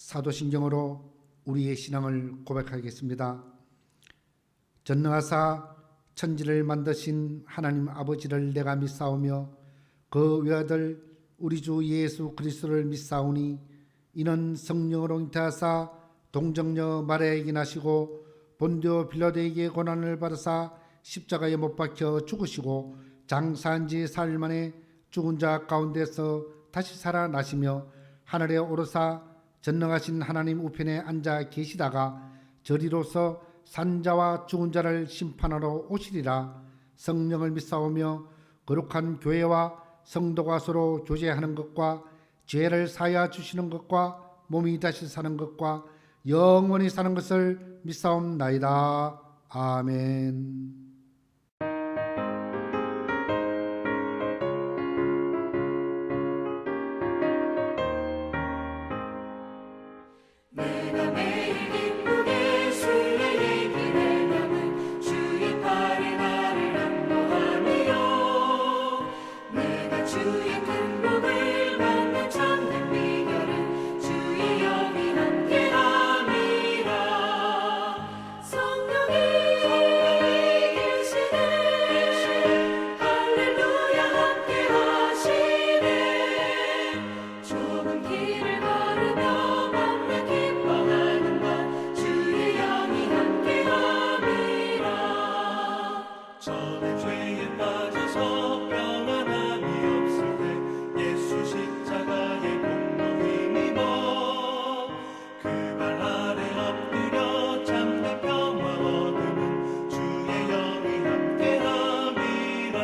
사도신경으로 우리의 신앙을 고백하겠습니다. 전능하사 천지를 만드신 하나님 아버지를 내가 믿사오며 그 외아들 우리 주 예수 그리스도를 믿사오니 이는 성령으로 잉태하사 동정녀 마리아에게 나시고 본디오 빌라도에게 고난을 받으사 십자가에 못 박혀 죽으시고 장사한 지 사흘 만에 죽은 자 가운데서 다시 살아나시며 하늘에 오르사 전능하신 하나님 우편에 앉아 계시다가 저리로서 산자와 죽은 자를 심판하러 오시리라. 성령을 믿사오며 거룩한 교회와 성도가 서로 교제하는 것과 죄를 사하여 주시는 것과 몸이 다시 사는 것과 영원히 사는 것을 믿사옵나이다. 아멘. 내가 매일 기쁘게 주의 얘기를 하면 주의 팔에 나를 안보하니요. 내가 주의 큰 복을 받는 참된 비결은 주의 영이 함께함이라. 성령이 계시네 할렐루야 함께하시네. 좁은 길을 걸으며 전에 죄에 빠져서 평안함이 없을 때 예수 십자가의 공로 힘입어 그 발 아래 엎드려 참된 평화 얻음은 주의 영이 함께함이라.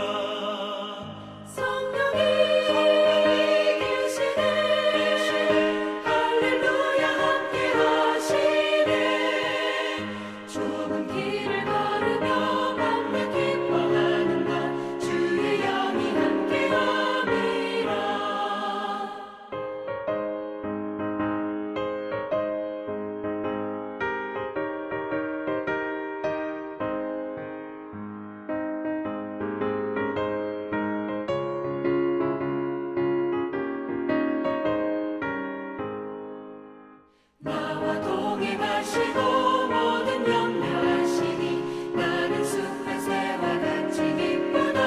성령이 계시네 할렐루야 함께하시네. 좁은 길을 걸으며 기뻐하는 것 주의 영이 함께함이라. 나와 동행하시고 모든 염려하시니 나는 숲의 새와 같이 기쁘다.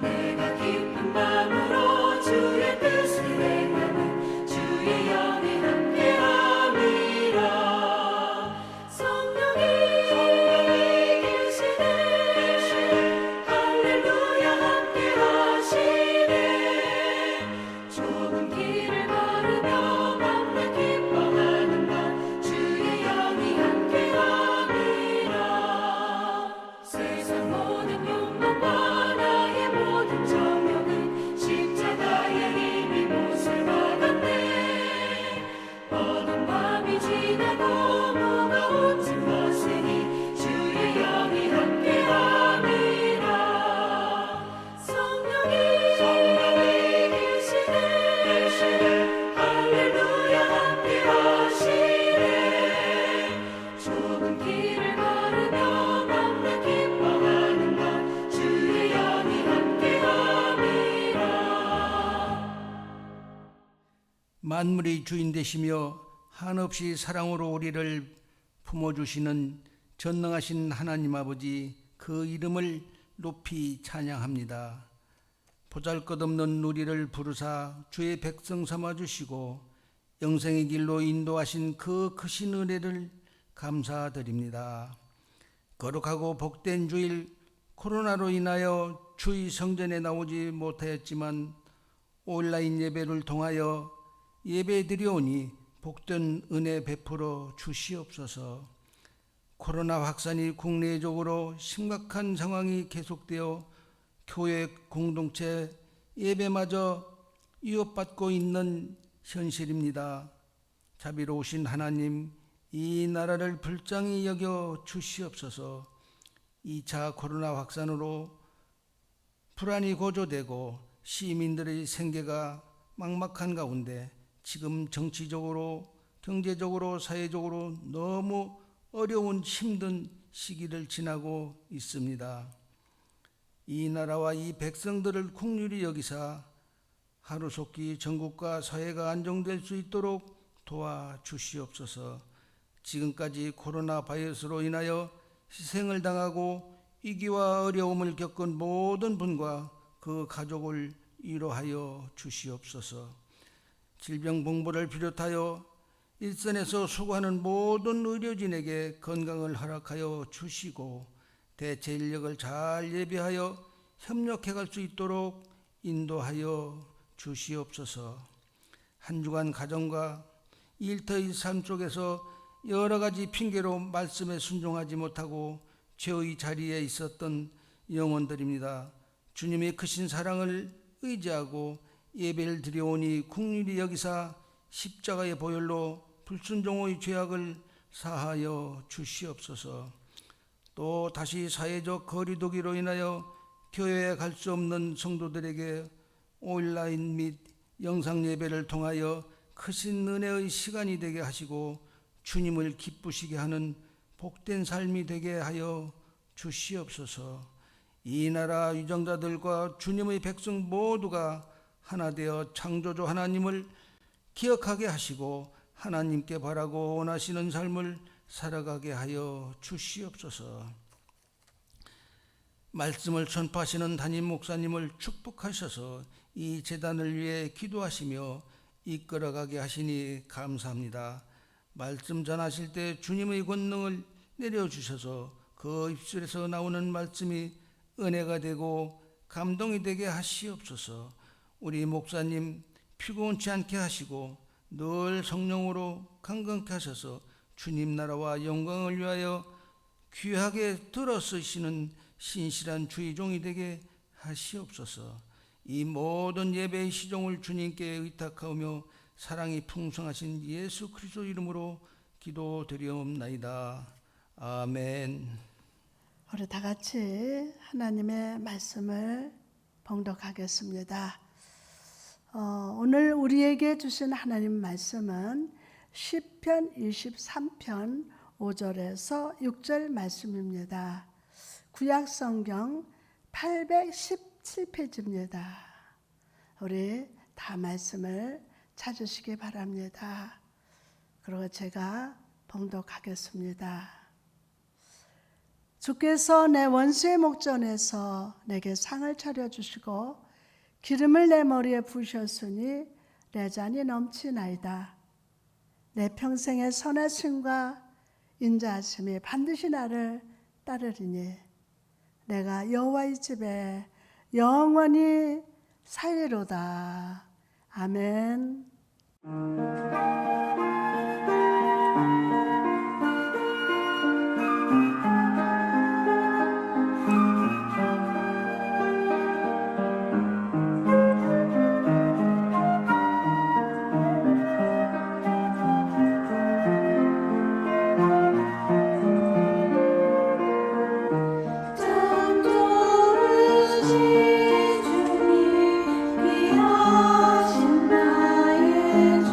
내가 기쁜 마음으로 주의 뜻을 행하면 주의 영이 함께함이라. 성령이 계시네 할렐루야 함께하시네. 좁은 길을 걸으며 맘에 기뻐하는 것 주의 영이 함께함이라. 세상 모든 욕망과 나의 모든 정욕은 십자가의 힘이 못을 받았네. 어두운 밤이 지나고 무거운 짐 벗으니 주의 영이 함께함이라. 성령이 계시네 할렐루야 함께하시네. 좁은 길을 걸으며 맘에 기뻐하는 것 주의 영이 함께함이라. 만물의 주인 되시며 한없이 사랑으로 우리를 품어주시는 전능하신 하나님 아버지, 그 이름을 높이 찬양합니다. 보잘것없는 우리를 부르사 주의 백성 삼아주시고 영생의 길로 인도하신 그 크신 은혜를 감사드립니다. 거룩하고 복된 주일, 코로나로 인하여 주의 성전에 나오지 못하였지만 온라인 예배를 통하여 예배드려오니 복된 은혜 베풀어 주시옵소서. 코로나 확산이 국내적으로 심각한 상황이 계속되어 교회 공동체 예배마저 위협받고 있는 현실입니다. 자비로우신 하나님, 이 나라를 불쌍히 여겨 주시옵소서. 2차 코로나 확산으로 불안이 고조되고 시민들의 생계가 막막한 가운데 지금 정치적으로, 경제적으로, 사회적으로 너무 어려운 힘든 시기를 지나고 있습니다. 이 나라와 이 백성들을 긍휼히 여기사 하루속히 전국과 사회가 안정될 수 있도록 도와주시옵소서. 지금까지 코로나 바이러스로 인하여 희생을 당하고 위기와 어려움을 겪은 모든 분과 그 가족을 위로하여 주시옵소서. 질병봉보를 비롯하여 일선에서 수고하는 모든 의료진에게 건강을 허락하여 주시고 대체 인력을 잘 예비하여 협력해 갈 수 있도록 인도하여 주시옵소서. 한 주간 가정과 일터의 삶 속에서 여러 가지 핑계로 말씀에 순종하지 못하고 죄의 자리에 있었던 영혼들입니다. 주님의 크신 사랑을 의지하고 예배를 드려오니 긍휼히 여기사 십자가의 보혈로 불순종의 죄악을 사하여 주시옵소서. 또 다시 사회적 거리두기로 인하여 교회에 갈 수 없는 성도들에게 온라인 및 영상 예배를 통하여 크신 은혜의 시간이 되게 하시고 주님을 기쁘시게 하는 복된 삶이 되게 하여 주시옵소서. 이 나라 유정자들과 주님의 백성 모두가 하나 되어 창조주 하나님을 기억하게 하시고 하나님께 바라고 원하시는 삶을 살아가게 하여 주시옵소서. 말씀을 전파하시는 담임 목사님을 축복하셔서 이 재단을 위해 기도하시며 이끌어가게 하시니 감사합니다. 말씀 전하실 때 주님의 권능을 내려주셔서 그 입술에서 나오는 말씀이 은혜가 되고 감동이 되게 하시옵소서. 우리 목사님 피곤치 않게 하시고 늘 성령으로 강건케 하셔서 주님 나라와 영광을 위하여 귀하게 들어 쓰시는 신실한 주의 종이 되게 하시옵소서. 이 모든 예배의 시종을 주님께 의탁하며 사랑이 풍성하신 예수 그리스도 이름으로 기도드리옵나이다. 아멘. 우리 다 같이 하나님의 말씀을 봉독하겠습니다. 오늘 우리에게 주신 하나님 말씀은 시편 23편 5절에서 6절 말씀입니다. 구약성경 817페이지입니다. 우리 다 말씀을 찾으시기 바랍니다. 그리고 제가 봉독하겠습니다. 주께서 내 원수의 목전에서 내게 상을 차려주시고 기름을 내 머리에 부으셨으니 내 잔이 넘치나이다. 내 평생의 선하심과 인자하심이 반드시 나를 따르리니 내가 여호와의 집에 영원히 살리로다. 아멘. 주님 귀하신 나의 주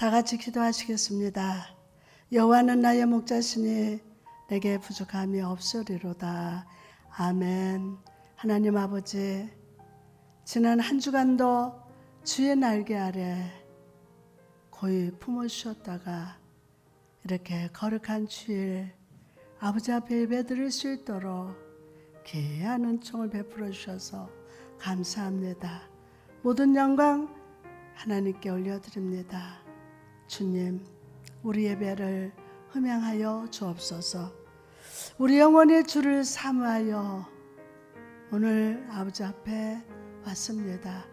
다 같이 기도하시겠습니다. 여호와는 나의 목자시니 내게 부족함이 없으리로다. 아멘. 하나님 아버지, 지난 한 주간도 주의 날개 아래 고이 품어주셨다가 이렇게 거룩한 주일 아버지 앞에 예배드릴 수 있도록 귀한 은총을 베풀어 주셔서 감사합니다. 모든 영광 하나님께 올려드립니다. 주님, 우리 예배를 흠양하여 주옵소서. 우리 영혼이 주를 사모하여 오늘 아버지 앞에 왔습니다.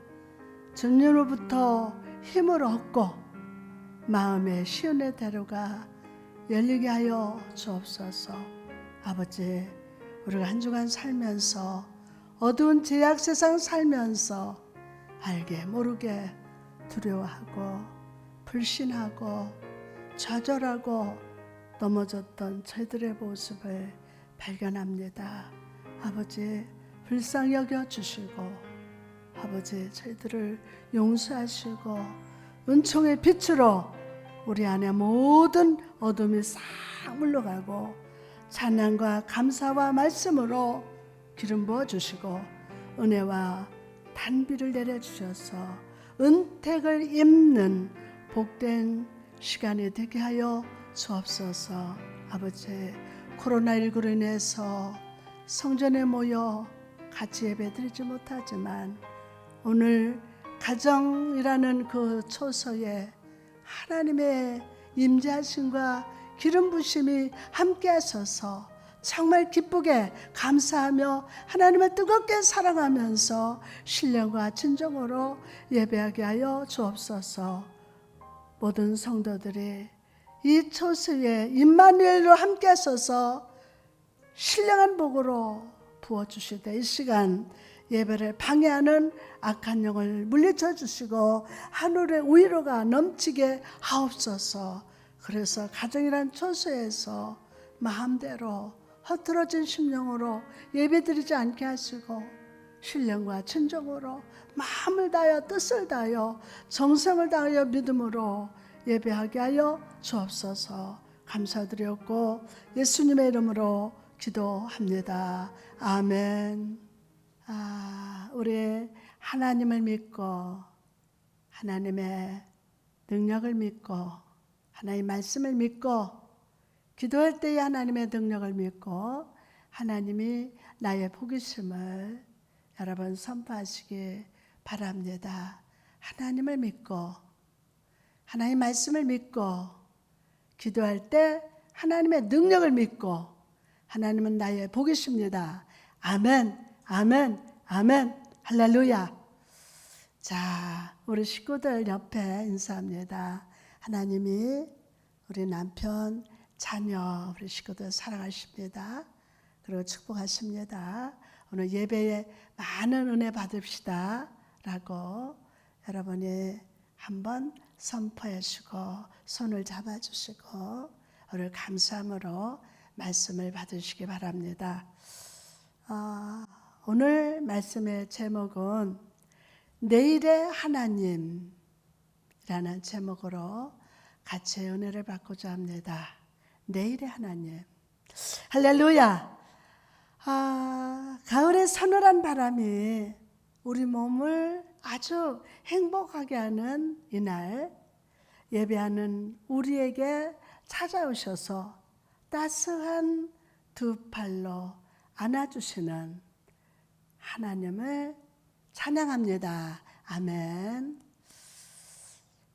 주님으로부터 힘을 얻고 마음의 시온의 대로가 열리게 하여 주옵소서. 아버지, 우리가 한 주간 살면서 어두운 죄악 세상 살면서 알게 모르게 두려워하고 불신하고 좌절하고 넘어졌던 저희들의 모습을 발견합니다. 아버지, 불쌍히 여겨 주시고 아버지, 저희들을 용서하시고 은총의 빛으로 우리 안에 모든 어둠이 싹 물러가고 찬양과 감사와 말씀으로 기름 부어 주시고 은혜와 단비를 내려주셔서 은택을 입는 복된 시간이 되게 하여 주옵소서. 아버지, 코로나19로 인해서 성전에 모여 같이 예배드리지 못하지만 오늘 가정이라는 그 초소에 하나님의 임재하심과 기름 부심이 함께 하셔서 정말 기쁘게 감사하며 하나님을 뜨겁게 사랑하면서 신령과 진정으로 예배하게 하여 주옵소서. 모든 성도들이 이 초소에 임마누엘로 함께 하셔서 신령한 복으로 부어주시되 이 시간 예배를 방해하는 악한 영을 물리쳐 주시고 하늘의 위로가 넘치게 하옵소서. 그래서 가정이란 초소에서 마음대로 허틀어진 심령으로 예배드리지 않게 하시고 신령과 진정으로 마음을 다하여 뜻을 다하여 정성을 다하여 믿음으로 예배하게 하여 주옵소서. 감사드렸고 예수님의 이름으로 기도합니다. 아멘. 우리 하나님을 믿고 하나님의 능력을 믿고 하나님의 말씀을 믿고 기도할 때에 하나님의 능력을 믿고 하나님이 나의 복이심을 여러분 선포하시기 바랍니다. 하나님을 믿고 하나님의 말씀을 믿고 기도할 때 하나님의 능력을 믿고 하나님은 나의 복이십니다. 아멘, 아멘, 아멘, 할렐루야. 자, 우리 식구들 옆에 인사합니다. 하나님이 우리 남편, 자녀, 우리 식구들 사랑하십니다. 그리고 축복하십니다. 오늘 예배에 많은 은혜 받읍시다 라고 여러분이 한번 선포해 주시고 손을 잡아 주시고 오늘 감사함으로 말씀을 받으시기 바랍니다. 오늘 말씀의 제목은 내일의 하나님이라는 제목으로 같이 은혜를 받고자 합니다. 내일의 하나님. 할렐루야. 가을의 서늘한 바람이 우리 몸을 아주 행복하게 하는 이날 예배하는 우리에게 찾아오셔서 따스한 두 팔로 안아주시는 하나님을 찬양합니다. 아멘.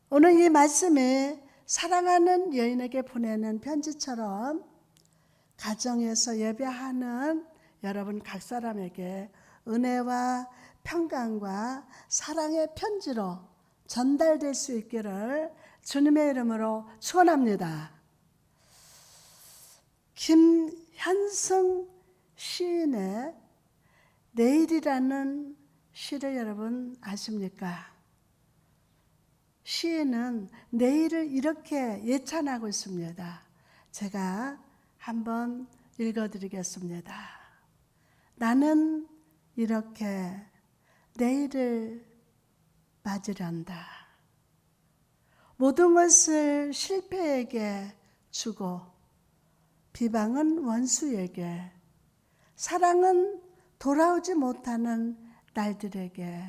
오늘 이 말씀이 사랑하는 여인에게 보내는 편지처럼 가정에서 예배하는 여러분 각 사람에게 은혜와 평강과 사랑의 편지로 전달될 수 있기를 주님의 이름으로 축원합니다. 김현승 시인의 내일이라는 시를 여러분 아십니까? 시인은 내일을 이렇게 예찬하고 있습니다. 제가 한번 읽어드리겠습니다. 나는 이렇게 내일을 맞으련다. 모든 것을 실패에게 주고 비방은 원수에게, 사랑은 돌아오지 못하는 날들에게,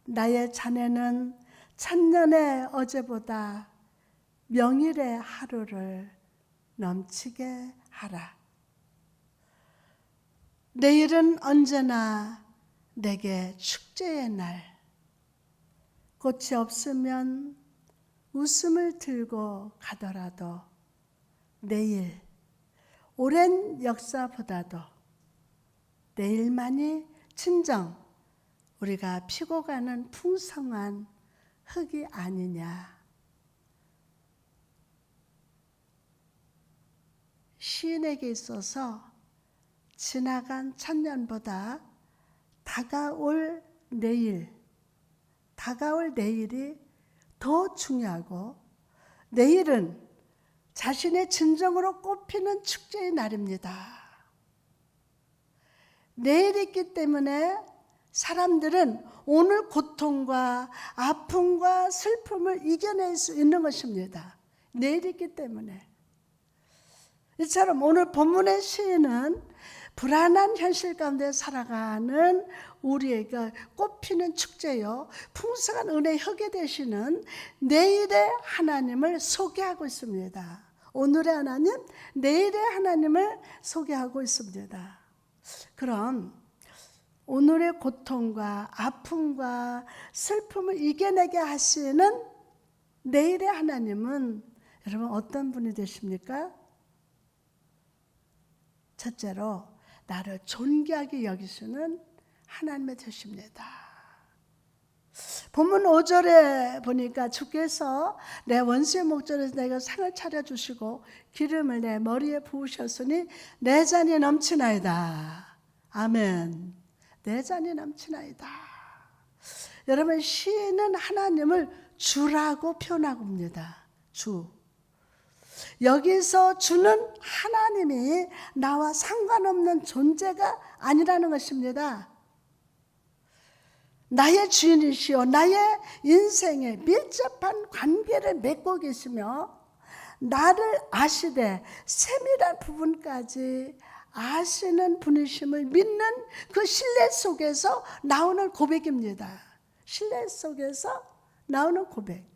나의 자네는 천년의 어제보다 명일의 하루를 넘치게 하라. 내일은 언제나 내게 축제의 날. 꽃이 없으면 웃음을 들고 가더라도 내일, 오랜 역사보다도 내일만이 진정 우리가 피고 가는 풍성한 흙이 아니냐. 시인에게 있어서 지나간 천년보다 다가올 내일이 더 중요하고, 내일은 자신의 진정으로 꽃피는 축제의 날입니다. 내일이 있기 때문에 사람들은 오늘 고통과 아픔과 슬픔을 이겨낼 수 있는 것입니다. 내일이 있기 때문에. 이처럼 오늘 본문의 시인은 불안한 현실 가운데 살아가는 우리에게 꽃피는 축제요, 풍성한 은혜의 흙이 되시는 내일의 하나님을 소개하고 있습니다. 오늘의 하나님, 내일의 하나님을 소개하고 있습니다. 그럼 오늘의 고통과 아픔과 슬픔을 이겨내게 하시는 내일의 하나님은 여러분 어떤 분이 되십니까? 첫째로 나를 존귀하게 여기시는 하나님이 되십니다. 본문 5절에 보니까 주께서 내 원수의 목전에서 내가 상을 차려주시고 기름을 내 머리에 부으셨으니 내 잔이 넘치나이다. 아멘. 내 잔이 넘치나이다. 여러분, 시인은 하나님을 주라고 표현하고 있습니다. 주. 여기서 주는 하나님이 나와 상관없는 존재가 아니라는 것입니다. 나의 주인이시오, 나의 인생에 밀접한 관계를 맺고 계시며 나를 아시되 세밀한 부분까지 아시는 분이심을 믿는 그 신뢰 속에서 나오는 고백입니다. 신뢰 속에서 나오는 고백.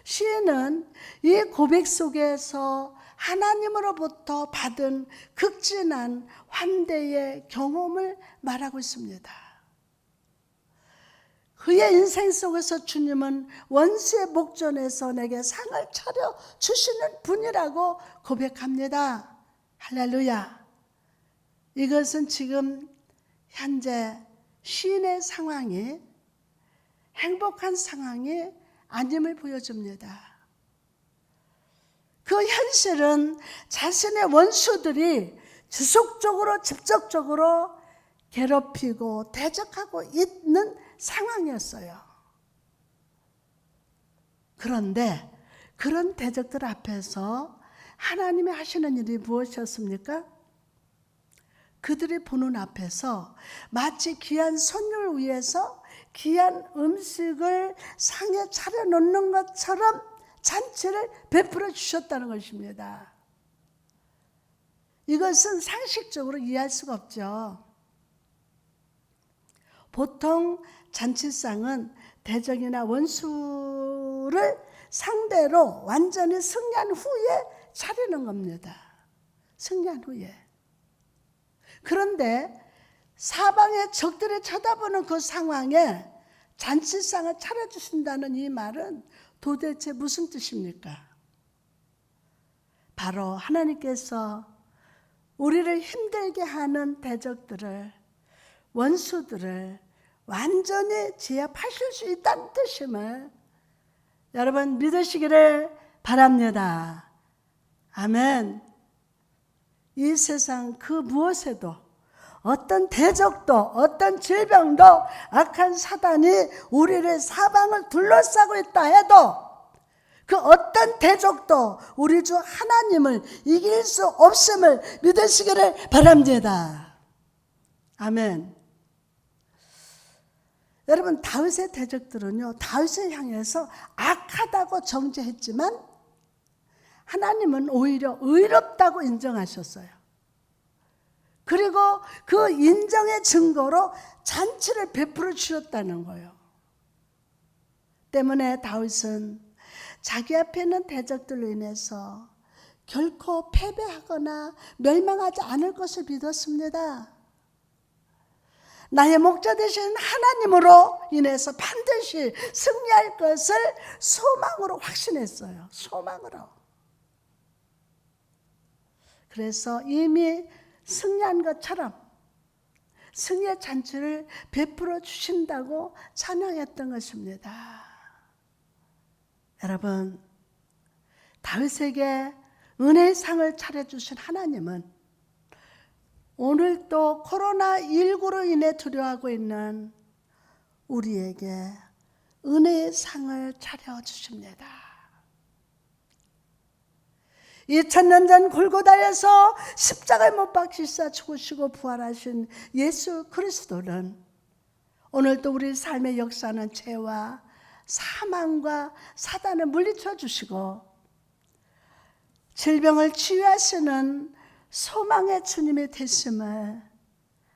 시인은 이 고백 속에서 하나님으로부터 받은 극진한 환대의 경험을 말하고 있습니다. 그의 인생 속에서 주님은 원수의 목전에서 내게 상을 차려 주시는 분이라고 고백합니다. 할렐루야. 이것은 지금 현재 시인의 상황이 행복한 상황이 아님을 보여줍니다. 그 현실은 자신의 원수들이 지속적으로 직접적으로 괴롭히고 대적하고 있는 상황이었어요. 그런데 그런 대적들 앞에서 하나님이 하시는 일이 무엇이었습니까? 그들이 보는 앞에서 마치 귀한 손님을 위해서 귀한 음식을 상에 차려놓는 것처럼 잔치를 베풀어 주셨다는 것입니다. 이것은 상식적으로 이해할 수가 없죠. 보통 잔치상은 대적이나 원수를 상대로 완전히 승리한 후에 차리는 겁니다. 승리한 후에. 그런데 사방의 적들이 쳐다보는 그 상황에 잔치상을 차려주신다는 이 말은 도대체 무슨 뜻입니까? 바로 하나님께서 우리를 힘들게 하는 대적들을, 원수들을 완전히 제압하실 수 있다는 뜻임을 여러분 믿으시기를 바랍니다. 아멘. 이 세상 그 무엇에도 어떤 대적도 어떤 질병도 악한 사단이 우리를 사방을 둘러싸고 있다 해도 그 어떤 대적도 우리 주 하나님을 이길 수 없음을 믿으시기를 바랍니다. 아멘. 여러분 다윗의 대적들은요 다윗을 향해서 악하다고 정죄했지만 하나님은 오히려 의롭다고 인정하셨어요. 그리고 그 인정의 증거로 잔치를 베풀어 주셨다는 거예요. 때문에 다윗은 자기 앞에 있는 대적들로 인해서 결코 패배하거나 멸망하지 않을 것을 믿었습니다. 나의 목자 되신 하나님으로 인해서 반드시 승리할 것을 소망으로 확신했어요. 소망으로. 그래서 이미 승리한 것처럼 승리의 잔치를 베풀어 주신다고 찬양했던 것입니다. 여러분, 다윗에게 은혜의 상을 차려주신 하나님은 오늘도 코로나19로 인해 두려워하고 있는 우리에게 은혜의 상을 차려주십니다. 2000년 전 골고다에서 십자가에 못 박히사 죽으시고 부활하신 예수 그리스도는 오늘도 우리 삶의 역사는 죄와 사망과 사단을 물리쳐 주시고 질병을 치유하시는 소망의 주님이 되심을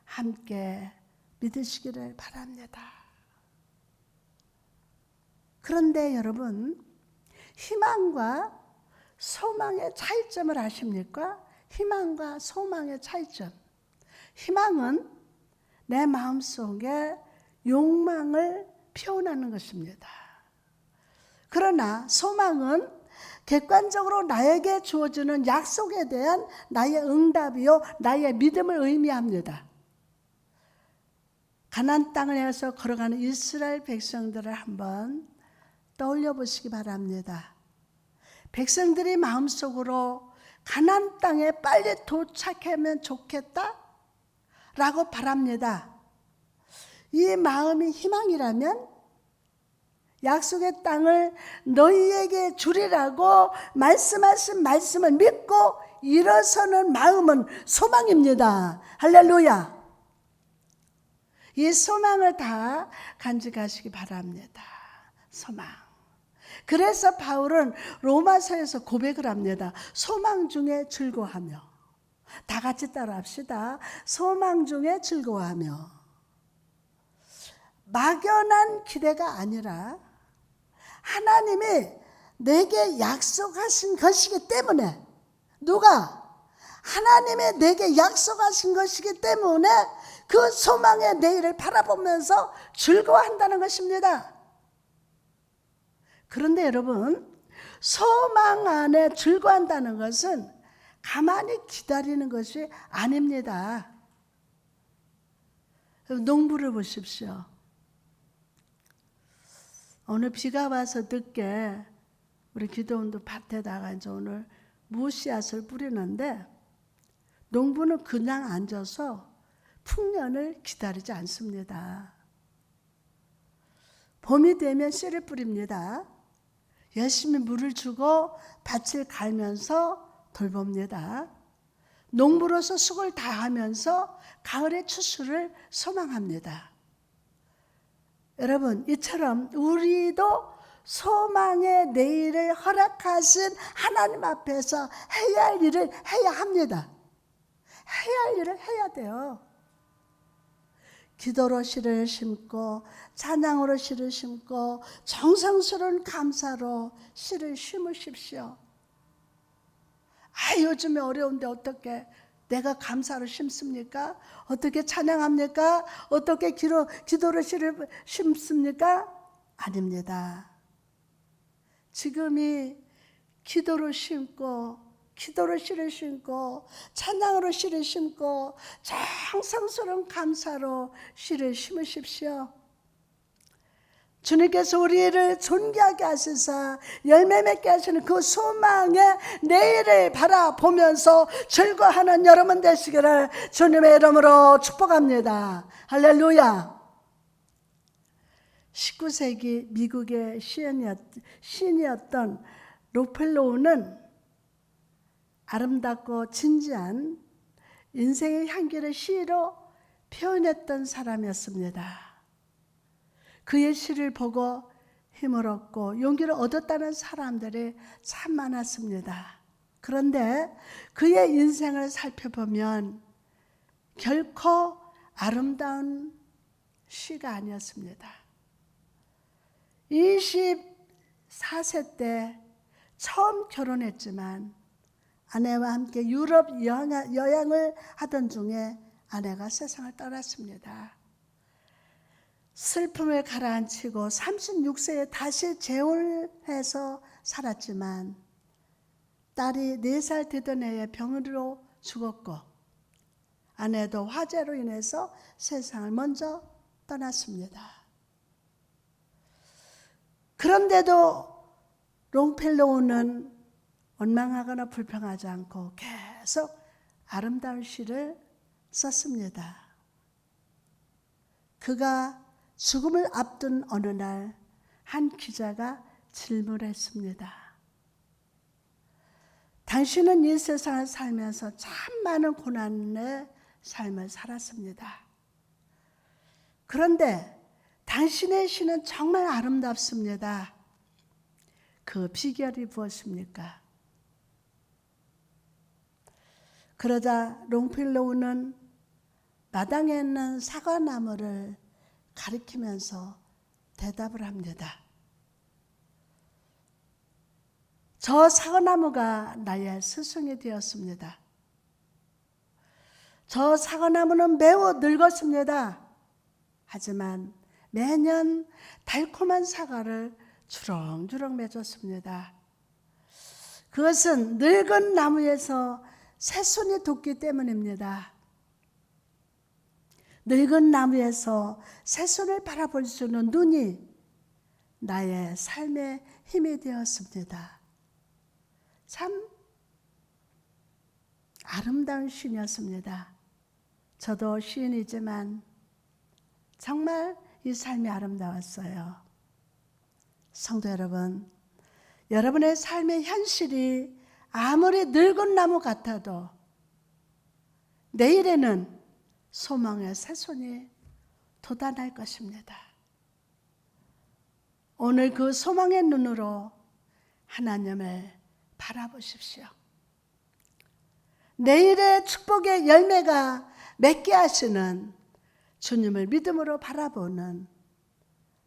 함께 믿으시기를 바랍니다. 그런데 여러분, 희망과 소망의 차이점을 아십니까? 희망과 소망의 차이점. 희망은 내 마음속에 욕망을 표현하는 것입니다. 그러나 소망은 객관적으로 나에게 주어지는 약속에 대한 나의 응답이요 나의 믿음을 의미합니다. 가나안 땅을 향해서 걸어가는 이스라엘 백성들을 한번 떠올려 보시기 바랍니다. 백성들이 마음속으로 가나안 땅에 빨리 도착하면 좋겠다 라고 바랍니다. 이 마음이 희망이라면 약속의 땅을 너희에게 주리라고 말씀하신 말씀을 믿고 일어서는 마음은 소망입니다. 할렐루야. 이 소망을 다 간직하시기 바랍니다. 소망. 그래서 바울은 로마서에서 고백을 합니다. 소망 중에 즐거워하며. 다 같이 따라합시다. 소망 중에 즐거워하며. 막연한 기대가 아니라 하나님이 내게 약속하신 것이기 때문에, 누가? 하나님이 내게 약속하신 것이기 때문에 그 소망의 내일을 바라보면서 즐거워한다는 것입니다. 그런데 여러분, 소망 안에 즐거워한다는 것은 가만히 기다리는 것이 아닙니다. 농부를 보십시오. 오늘 비가 와서 늦게 우리 기도원도 밭에다가 이제 오늘 무씨앗을 뿌리는데, 농부는 그냥 앉아서 풍년을 기다리지 않습니다. 봄이 되면 씨를 뿌립니다. 열심히 물을 주고 밭을 갈면서 돌봅니다. 농부로서 수고를 다하면서 가을의 추수를 소망합니다. 여러분, 이처럼 우리도 소망의 내일을 허락하신 하나님 앞에서 해야 할 일을 해야 합니다. 해야 할 일을 해야 돼요. 기도로 씨를 심고, 찬양으로 씨를 심고, 정성스러운 감사로 씨를 심으십시오. 요즘에 어려운데 어떻게 내가 감사로 심습니까? 어떻게 찬양합니까? 어떻게 기도로 씨를 심습니까? 아닙니다. 지금이 기도로 심고, 기도로 씨를 심고, 찬양으로 씨를 심고, 정성스러운 감사로 씨를 심으십시오. 주님께서 우리를 존귀하게 하시사 열매 맺게 하시는 그 소망의 내일을 바라보면서 즐거워하는 여러분 되시기를 주님의 이름으로 축복합니다. 할렐루야. 19세기 미국의 시인이었던 록펠로우는 아름답고 진지한 인생의 향기를 시로 표현했던 사람이었습니다. 그의 시를 보고 힘을 얻고 용기를 얻었다는 사람들이 참 많았습니다. 그런데 그의 인생을 살펴보면 결코 아름다운 시가 아니었습니다. 24세 때 처음 결혼했지만 아내와 함께 유럽 여행을 하던 중에 아내가 세상을 떠났습니다. 슬픔을 가라앉히고 36세에 다시 재혼해서 살았지만 딸이 4살 되던 해에 병으로 죽었고 아내도 화재로 인해서 세상을 먼저 떠났습니다. 그런데도 롱펠로우는 원망하거나 불평하지 않고 계속 아름다운 시를 썼습니다. 그가 죽음을 앞둔 어느 날 한 기자가 질문했습니다. 당신은 이 세상을 살면서 참 많은 고난의 삶을 살았습니다. 그런데 당신의 시는 정말 아름답습니다. 그 비결이 무엇입니까? 그러자 롱필로우는 마당에 있는 사과나무를 가리키면서 대답을 합니다. 저 사과나무가 나의 스승이 되었습니다. 저 사과나무는 매우 늙었습니다. 하지만 매년 달콤한 사과를 주렁주렁 맺었습니다. 그것은 늙은 나무에서 새순이 돋기 때문입니다. 늙은 나무에서 새순을 바라볼 수 있는 눈이 나의 삶의 힘이 되었습니다. 참 아름다운 시인이었습니다. 저도 시인이지만 정말 이 삶이 아름다웠어요. 성도 여러분, 여러분의 삶의 현실이 아무리 늙은 나무 같아도 내일에는 소망의 새순이 돋아날 것입니다. 오늘 그 소망의 눈으로 하나님을 바라보십시오. 내일의 축복의 열매가 맺게 하시는 주님을 믿음으로 바라보는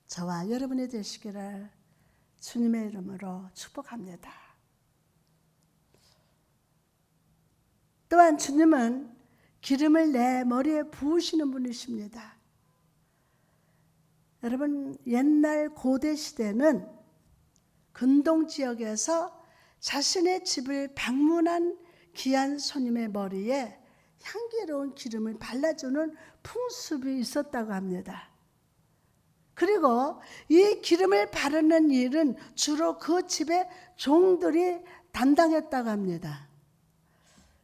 저와 여러분이 되시기를 주님의 이름으로 축복합니다. 또한 주님은 기름을 내 머리에 부으시는 분이십니다. 여러분, 옛날 고대 시대는 근동 지역에서 자신의 집을 방문한 귀한 손님의 머리에 향기로운 기름을 발라주는 풍습이 있었다고 합니다. 그리고 이 기름을 바르는 일은 주로 그 집의 종들이 담당했다고 합니다.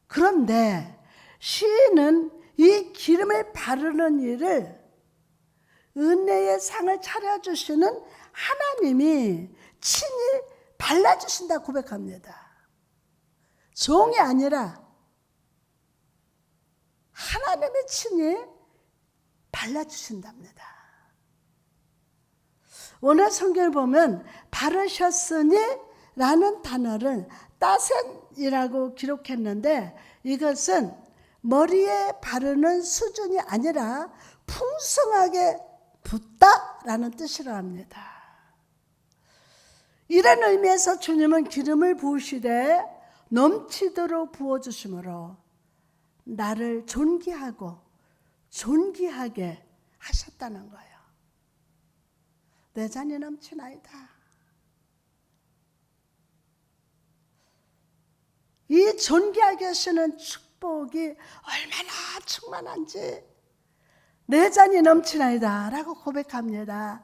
그런데 시인은 이 기름을 바르는 일을 은혜의 상을 차려주시는 하나님이 친히 발라주신다 고백합니다. 종이 아니라 하나님이 친히 발라주신답니다. 오늘 성경을 보면 바르셨으니 라는 단어를 따센이라고 기록했는데 이것은 머리에 바르는 수준이 아니라 풍성하게 붓다라는 뜻이라 합니다. 이런 의미에서 주님은 기름을 부으시되 넘치도록 부어주심으로 나를 존귀하고 존귀하게 하셨다는 거예요. 내 잔이 넘치나이다. 이 존귀하게 하시는 축복이 얼마나 충만한지 내 잔이 넘치나이다 라고 고백합니다.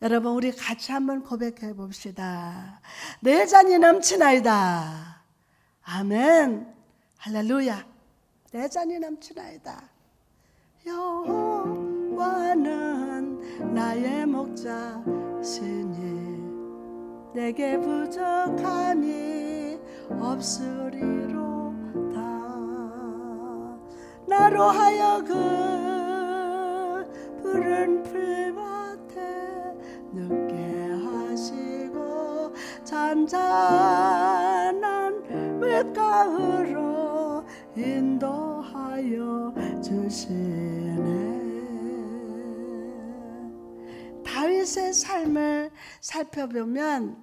여러분, 우리 같이 한번 고백해 봅시다. 내 잔이 넘치나이다. 아멘. 할렐루야. 내 잔이 넘치나이다. 여호와는 나의 목자시니 내게 부족함이 없으리로다. 나로 하여금 푸른 풀밭에 잔잔한 물가으로 인도하여 주시네. 다윗의 삶을 살펴보면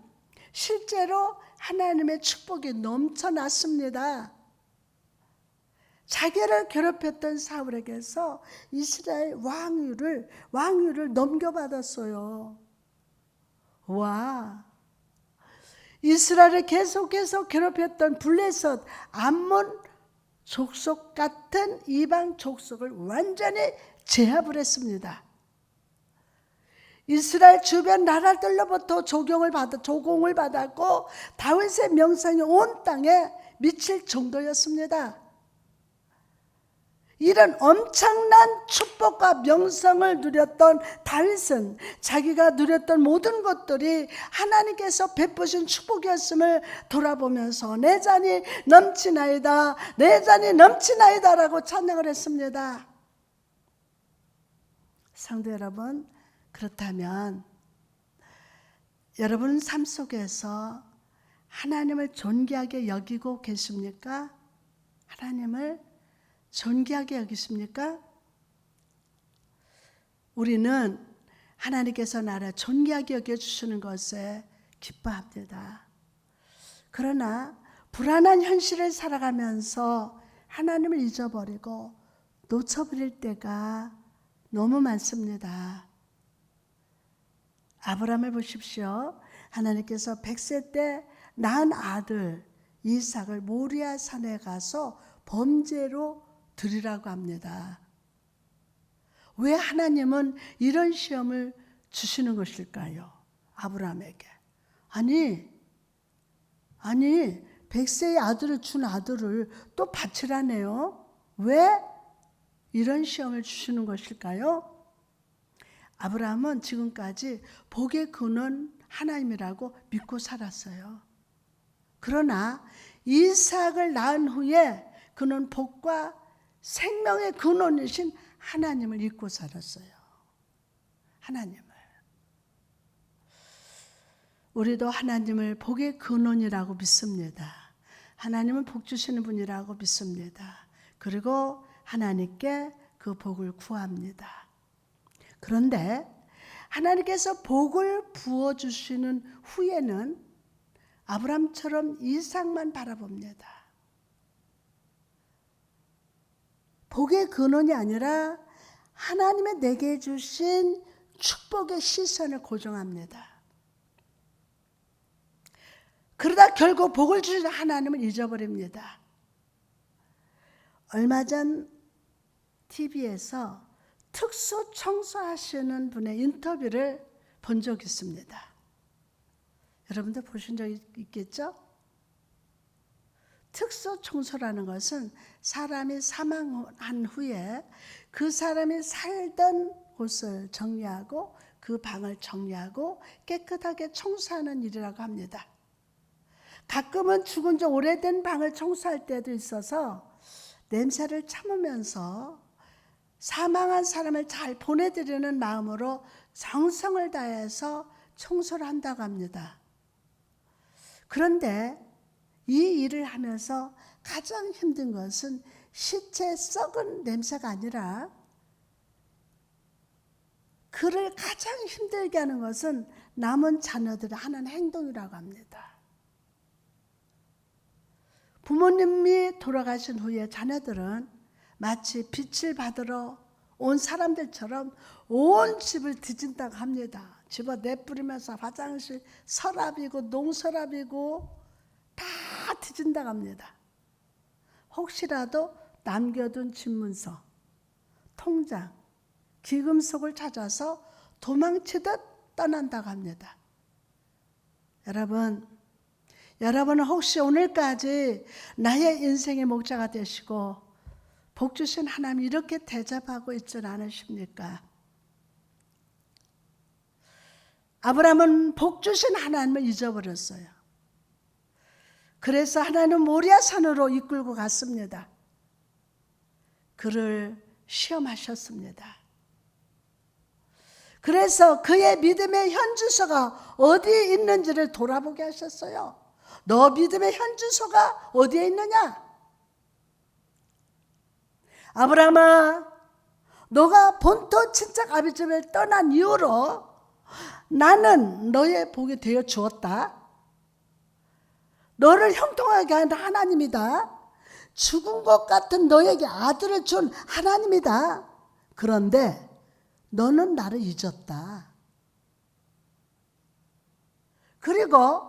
실제로 하나님의 축복이 넘쳐났습니다. 자기를 괴롭혔던 사울에게서 이스라엘 왕위를 넘겨받았어요. 와, 이스라엘을 계속해서 괴롭혔던 블레셋, 암몬 족속 같은 이방 족속을 완전히 제압을 했습니다. 이스라엘 주변 나라들로부터 조공을 받았고 다윗의 명성이 온 땅에 미칠 정도였습니다. 이런 엄청난 축복과 명성을 누렸던 다윗은 자기가 누렸던 모든 것들이 하나님께서 베푸신 축복이었음을 돌아보면서 내 잔이 넘치나이다, 내 잔이 넘치나이다 라고 찬양을 했습니다. 성도 여러분, 그렇다면 여러분 삶 속에서 하나님을 존귀하게 여기고 계십니까? 하나님을 존귀하게 여기십니까? 우리는 하나님께서 나를 존귀하게 여겨주시는 것에 기뻐합니다. 그러나 불안한 현실을 살아가면서 하나님을 잊어버리고 놓쳐버릴 때가 너무 많습니다. 아브라함을 보십시오. 하나님께서 100세 때 낳은 아들 이삭을 모리아 산에 가서 범죄로 드리라고 합니다. 왜 하나님은 이런 시험을 주시는 것일까요? 아브라함에게. 아니 100세의 아들을 준 아들을 또 바치라네요. 왜 이런 시험을 주시는 것일까요? 아브라함은 지금까지 복의 근원 하나님이라고 믿고 살았어요. 그러나 이삭을 낳은 후에 그는 복과 생명의 근원이신 하나님을 잊고 살았어요. 하나님을. 우리도 하나님을 복의 근원이라고 믿습니다. 하나님은 복 주시는 분이라고 믿습니다. 그리고 하나님께 그 복을 구합니다. 그런데 하나님께서 복을 부어주시는 후에는 아브라함처럼 이삭만 바라봅니다. 복의 근원이 아니라 하나님의 내게 주신 축복의 시선을 고정합니다. 그러다 결국 복을 주신 하나님을 잊어버립니다. 얼마 전 TV에서 특수 청소하시는 분의 인터뷰를 본 적이 있습니다. 여러분들 보신 적 있겠죠? 특수 청소라는 것은 사람이 사망한 후에 그 사람이 살던 곳을 정리하고 그 방을 정리하고 깨끗하게 청소하는 일이라고 합니다. 가끔은 죽은 지 오래된 방을 청소할 때도 있어서 냄새를 참으면서 사망한 사람을 잘 보내드리는 마음으로 정성을 다해서 청소를 한다고 합니다. 그런데 이 일을 하면서 가장 힘든 것은 시체의 썩은 냄새가 아니라 그를 가장 힘들게 하는 것은 남은 자녀들이 하는 행동이라고 합니다. 부모님이 돌아가신 후에 자녀들은 마치 빛을 받으러 온 사람들처럼 온 집을 뒤진다고 합니다. 집어 내뿌리면서 화장실 서랍이고 농서랍이고 다 뒤진다고 합니다. 혹시라도 남겨둔 집문서, 통장, 기금속을 찾아서 도망치듯 떠난다고 합니다. 여러분은 혹시 오늘까지 나의 인생의 목자가 되시고 복 주신 하나님 이렇게 대접하고 있지는 않으십니까? 아브라함은 복 주신 하나님을 잊어버렸어요. 그래서 하나님은 모리아 산으로 이끌고 갔습니다. 그를 시험하셨습니다. 그래서 그의 믿음의 현주소가 어디에 있는지를 돌아보게 하셨어요. 너 믿음의 현주소가 어디에 있느냐? 아브라함아, 너가 본토 친척 아비 집을 떠난 이후로 나는 너의 복이 되어 주었다. 너를 형통하게 한 하나님이다. 죽은 것 같은 너에게 아들을 준 하나님이다. 그런데 너는 나를 잊었다. 그리고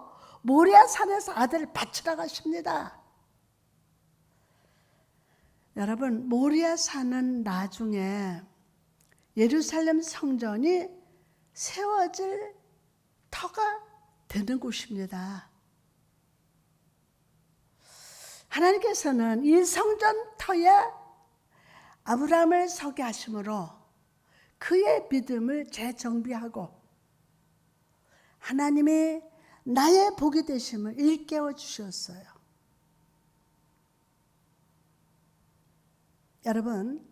모리아 산에서 아들을 바치라고 하십니다. 여러분, 모리아 산은 나중에 예루살렘 성전이 세워질 터가 되는 곳입니다. 하나님께서는 이 성전터에 아브라함을 서게 하심으로 그의 믿음을 재정비하고 하나님이 나의 복이 되심을 일깨워 주셨어요. 여러분,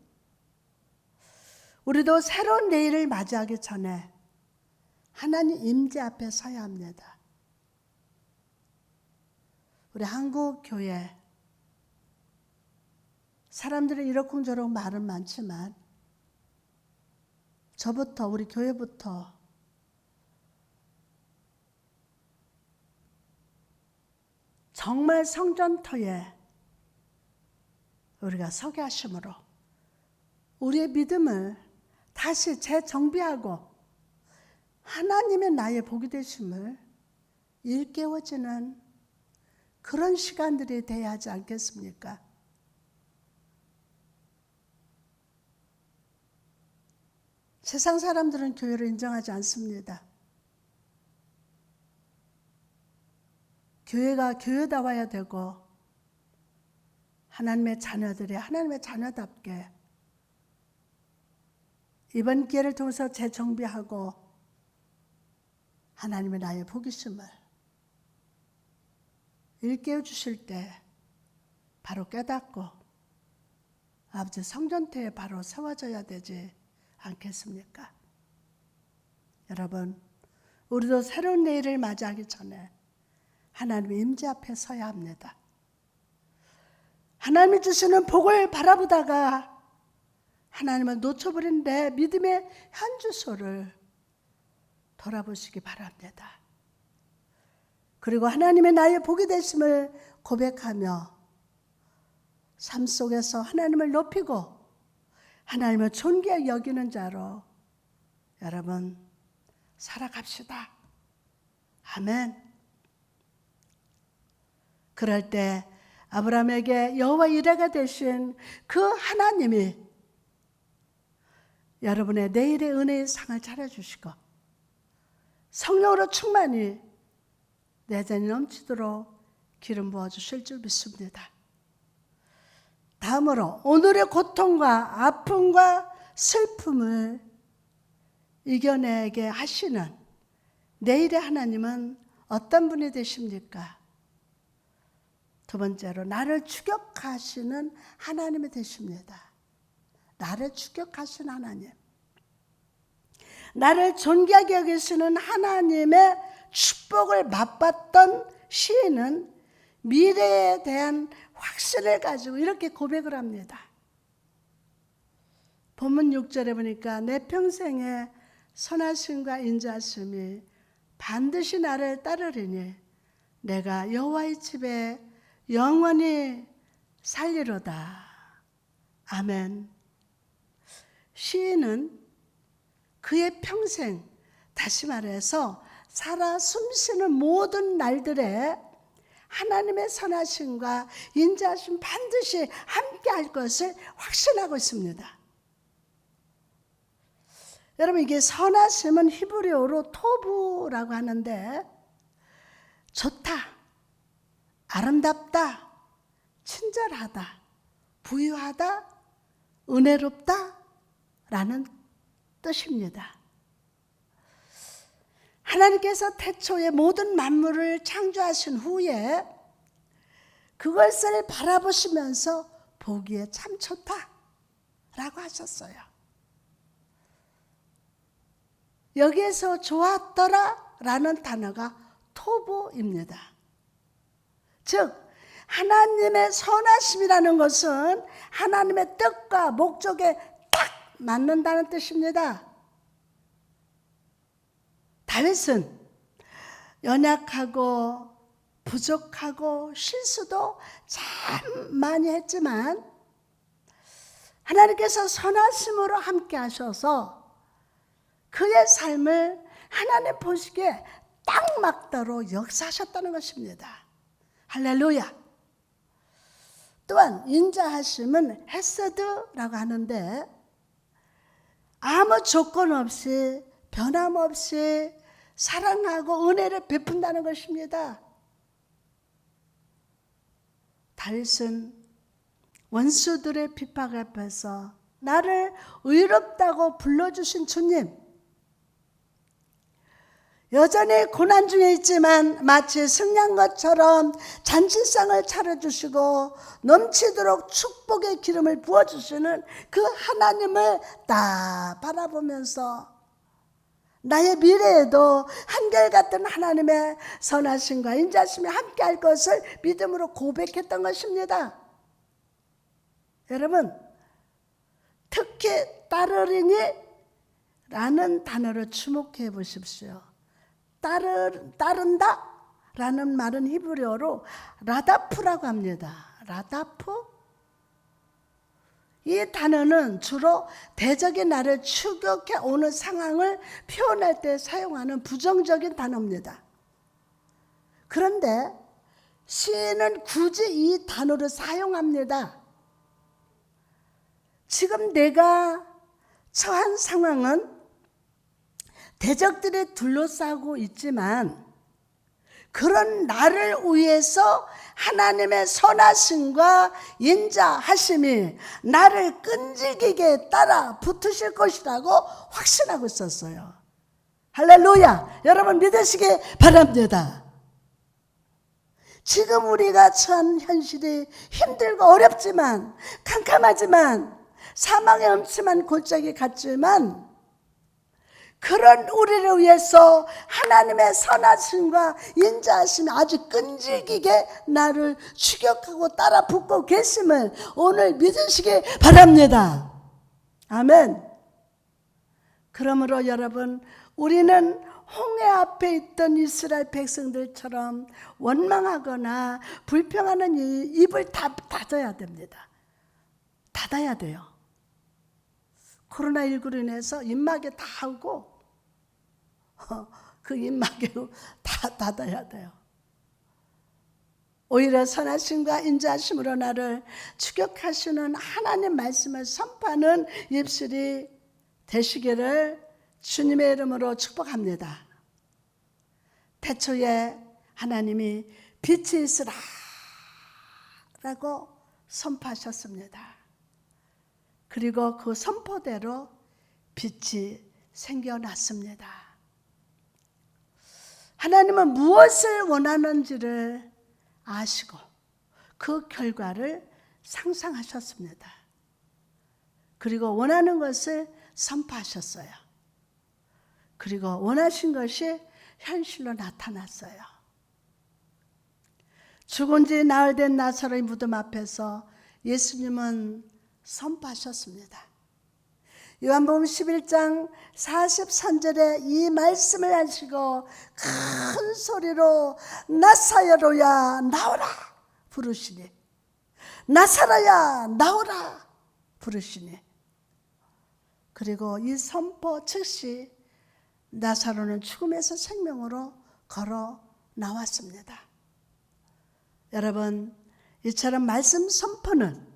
우리도 새로운 내일을 맞이하기 전에 하나님 임재 앞에 서야 합니다. 우리 한국 교회 사람들이 이러쿵저러쿵 말은 많지만 저부터, 우리 교회부터 정말 성전터에 우리가 서게 하심으로 우리의 믿음을 다시 재정비하고 하나님의 나의 복이 되심을 일깨워지는 그런 시간들이 돼야 하지 않겠습니까? 세상 사람들은 교회를 인정하지 않습니다. 교회가 교회다워야 되고 하나님의 자녀들이 하나님의 자녀답게 이번 기회를 통해서 재정비하고 하나님의 나의 복이심을 일깨워 주실 때 바로 깨닫고 아버지 성전터에 바로 세워져야 되지 않겠습니까? 여러분, 우리도 새로운 내일을 맞이하기 전에 하나님의 임재 앞에 서야 합니다. 하나님이 주시는 복을 바라보다가 하나님을 놓쳐버린 내 믿음의 현주소를 돌아보시기 바랍니다. 그리고 하나님의 나의 복이 되심을 고백하며 삶 속에서 하나님을 높이고 하나님을 존귀하게 여기는 자로 여러분 살아갑시다. 아멘. 그럴 때 아브라함에게 여호와 이레가 되신 그 하나님이 여러분의 내일의 은혜의 상을 차려주시고 성령으로 충만히 내전이 넘치도록 기름 부어주실 줄 믿습니다. 다음으로 오늘의 고통과 아픔과 슬픔을 이겨내게 하시는 내일의 하나님은 어떤 분이 되십니까? 두 번째로 나를 추격하시는 하나님이 되십니다. 나를 추격하시는 하나님. 나를 존귀하게 여기시는 하나님의 축복을 맛봤던 시인은 미래에 대한 확신을 가지고 이렇게 고백을 합니다. 본문 6절에 보니까 내 평생에 선하심과 인자하심이 반드시 나를 따르리니 내가 여호와의 집에 영원히 살리로다. 아멘. 시인은 그의 평생, 다시 말해서 살아 숨쉬는 모든 날들에 하나님의 선하심과 인자하심 반드시 함께 할 것을 확신하고 있습니다. 여러분, 이게 선하심은 히브리어로 토부라고 하는데 좋다, 아름답다, 친절하다, 부유하다, 은혜롭다 라는 뜻입니다. 하나님께서 태초에 모든 만물을 창조하신 후에 그것을 바라보시면서 보기에 참 좋다 라고 하셨어요. 여기에서 좋았더라 라는 단어가 토보입니다. 즉 하나님의 선하심이라는 것은 하나님의 뜻과 목적에 딱 맞는다는 뜻입니다. 다윗은 연약하고 부족하고 실수도 참 많이 했지만 하나님께서 선하심으로 함께 하셔서 그의 삶을 하나님 보시기에 딱 맞도록 역사하셨다는 것입니다. 할렐루야. 또한 인자하심은 헤세드라고 하는데 아무 조건 없이 변함없이 사랑하고 은혜를 베푼다는 것입니다. 다윗은 원수들의 핍박 앞에서 나를 의롭다고 불러주신 주님, 여전히 고난 중에 있지만 마치 승리한 것처럼 잔치상을 차려주시고 넘치도록 축복의 기름을 부어주시는 그 하나님을 딱 바라보면서 나의 미래에도 한결같은 하나님의 선하심과 인자심이 함께할 것을 믿음으로 고백했던 것입니다. 여러분, 특히 따르리니 라는 단어를 주목해 보십시오. 따른다 라는 말은 히브리어로 라다프라고 합니다. 라다프? 이 단어는 주로 대적이 나를 추격해 오는 상황을 표현할 때 사용하는 부정적인 단어입니다. 그런데 시인은 굳이 이 단어를 사용합니다. 지금 내가 처한 상황은 대적들이 둘러싸고 있지만 그런 나를 위해서 하나님의 선하심과 인자하심이 나를 끈질기게 따라 붙으실 것이라고 확신하고 있었어요. 할렐루야. 여러분 믿으시기 바랍니다. 지금 우리가 처한 현실이 힘들고 어렵지만 캄캄하지만 사망의 음침한 골짜기 같지만 그런 우리를 위해서 하나님의 선하심과 인자하심이 아주 끈질기게 나를 추격하고 따라 붙고 계심을 오늘 믿으시기 바랍니다. 아멘. 그러므로 여러분, 우리는 홍해 앞에 있던 이스라엘 백성들처럼 원망하거나 불평하는 입을 닫아야 됩니다. 닫아야 돼요. 코로나19로 인해서 입마개 다 하고 그 입마개로 다 닫아야 돼요. 오히려 선하심과 인자하심으로 나를 추격하시는 하나님 말씀을 선포하는 입술이 되시기를 주님의 이름으로 축복합니다. 태초에 하나님이 빛이 있으라 라고 선포하셨습니다. 그리고 그 선포대로 빛이 생겨났습니다. 하나님은 무엇을 원하는지를 아시고 그 결과를 상상하셨습니다. 그리고 원하는 것을 선포하셨어요. 그리고 원하신 것이 현실로 나타났어요. 죽은 지 나흘 된 나사로의 무덤 앞에서 예수님은 선포하셨습니다. 요한복음 11장 43절에 이 말씀을 하시고 큰 소리로 나사로야 나오라 부르시니, 나사로야 나오라 부르시니, 그리고 이 선포 즉시 나사로는 죽음에서 생명으로 걸어 나왔습니다. 여러분, 이처럼 말씀 선포는